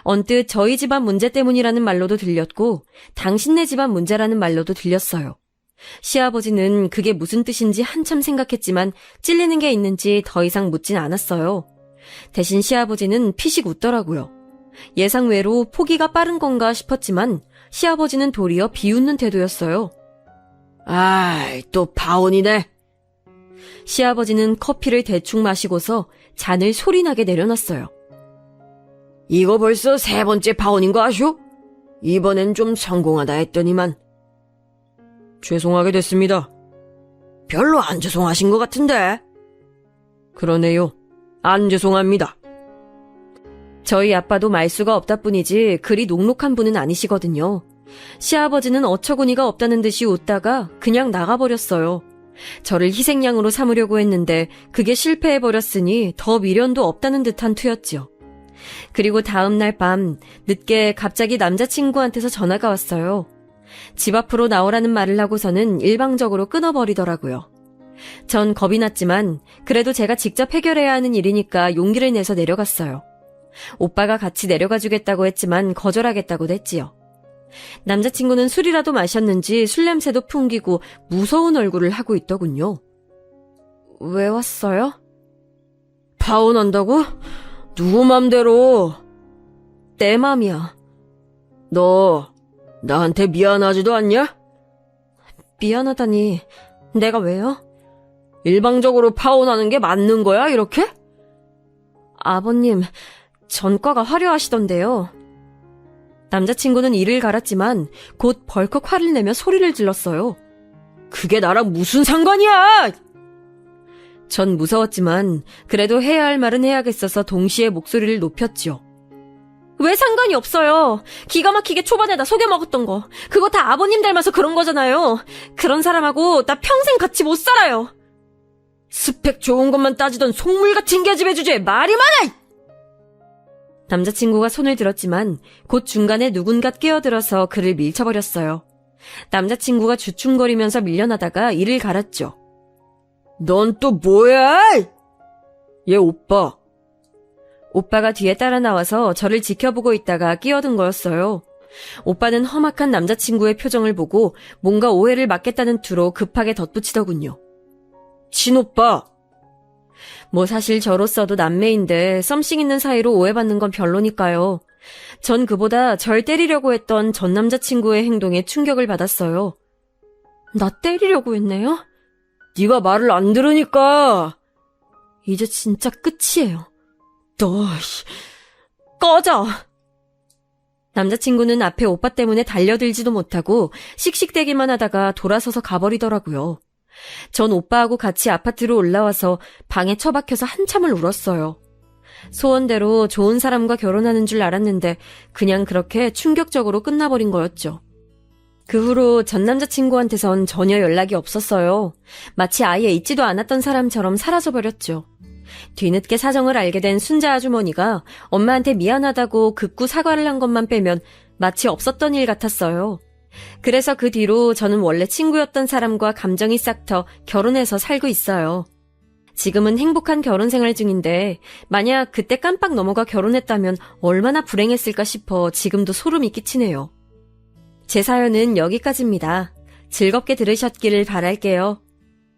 Speaker 2: 언뜻 저희 집안 문제 때문이라는 말로도 들렸고 당신네 집안 문제라는 말로도 들렸어요. 시아버지는 그게 무슨 뜻인지 한참 생각했지만 찔리는 게 있는지 더 이상 묻진 않았어요. 대신 시아버지는 피식 웃더라고요. 예상외로 포기가 빠른 건가 싶었지만 시아버지는 도리어 비웃는 태도였어요.
Speaker 3: 아이, 또 파혼이네.
Speaker 2: 시아버지는 커피를 대충 마시고서 잔을 소리나게 내려놨어요.
Speaker 3: 이거 벌써 3번째 파혼인 거 아쇼? 이번엔 좀 성공하다 했더니만. 죄송하게 됐습니다. 별로 안 죄송하신 것 같은데. 그러네요. 안 죄송합니다.
Speaker 2: 저희 아빠도 말수가 없다 뿐이지 그리 녹록한 분은 아니시거든요. 시아버지는 어처구니가 없다는 듯이 웃다가 그냥 나가버렸어요. 저를 희생양으로 삼으려고 했는데 그게 실패해버렸으니 더 미련도 없다는 듯한 투였죠. 그리고 다음 날 밤 늦게 갑자기 남자친구한테서 전화가 왔어요. 집 앞으로 나오라는 말을 하고서는 일방적으로 끊어버리더라고요. 전 겁이 났지만 그래도 제가 직접 해결해야 하는 일이니까 용기를 내서 내려갔어요. 오빠가 같이 내려가 주겠다고 했지만 거절하겠다고도 했지요. 남자친구는 술이라도 마셨는지 술 냄새도 풍기고 무서운 얼굴을 하고 있더군요. 왜 왔어요?
Speaker 3: 파혼한다고? 누구 맘대로?
Speaker 2: 내 맘이야.
Speaker 3: 너 나한테 미안하지도 않냐?
Speaker 2: 미안하다니 내가 왜요?
Speaker 3: 일방적으로 파혼하는 게 맞는 거야, 이렇게?
Speaker 2: 아버님, 전과가 화려하시던데요. 남자친구는 이를 갈았지만 곧 벌컥 화를 내며 소리를 질렀어요.
Speaker 3: 그게 나랑 무슨 상관이야!
Speaker 2: 전 무서웠지만 그래도 해야 할 말은 해야겠어서 동시에 목소리를 높였죠. 왜 상관이 없어요. 기가 막히게 초반에 나 속여먹었던 거. 그거 다 아버님 닮아서 그런 거잖아요. 그런 사람하고 나 평생 같이 못 살아요.
Speaker 3: 스펙 좋은 것만 따지던 속물같은 계집애 주제에 말이 많아!
Speaker 2: 남자친구가 손을 들었지만 곧 중간에 누군가 끼어들어서 그를 밀쳐버렸어요. 남자친구가 주춤거리면서 밀려나다가 이를 갈았죠.
Speaker 3: 넌 또 뭐야? 얘 오빠.
Speaker 2: 오빠가 뒤에 따라 나와서 저를 지켜보고 있다가 끼어든 거였어요. 오빠는 험악한 남자친구의 표정을 보고 뭔가 오해를 막겠다는 투로 급하게 덧붙이더군요.
Speaker 3: 친오빠.
Speaker 2: 뭐 사실 저로서도 남매인데 썸씽 있는 사이로 오해받는 건 별로니까요. 전 그보다 절 때리려고 했던 전 남자친구의 행동에 충격을 받았어요. 나 때리려고 했네요?
Speaker 3: 네가 말을 안 들으니까.
Speaker 2: 이제 진짜 끝이에요. 너 꺼져. 남자친구는 앞에 오빠 때문에 달려들지도 못하고 씩씩대기만 하다가 돌아서서 가버리더라고요. 전 오빠하고 같이 아파트로 올라와서 방에 처박혀서 한참을 울었어요. 소원대로 좋은 사람과 결혼하는 줄 알았는데 그냥 그렇게 충격적으로 끝나버린 거였죠. 그 후로 전 남자친구한테선 전혀 연락이 없었어요. 마치 아예 있지도 않았던 사람처럼 사라져버렸죠. 뒤늦게 사정을 알게 된 순자 아주머니가 엄마한테 미안하다고 극구 사과를 한 것만 빼면 마치 없었던 일 같았어요. 그래서 그 뒤로 저는 원래 친구였던 사람과 감정이 싹 터 결혼해서 살고 있어요. 지금은 행복한 결혼 생활 중인데 만약 그때 깜빡 넘어가 결혼했다면 얼마나 불행했을까 싶어 지금도 소름이 끼치네요. 제 사연은 여기까지입니다. 즐겁게 들으셨기를 바랄게요.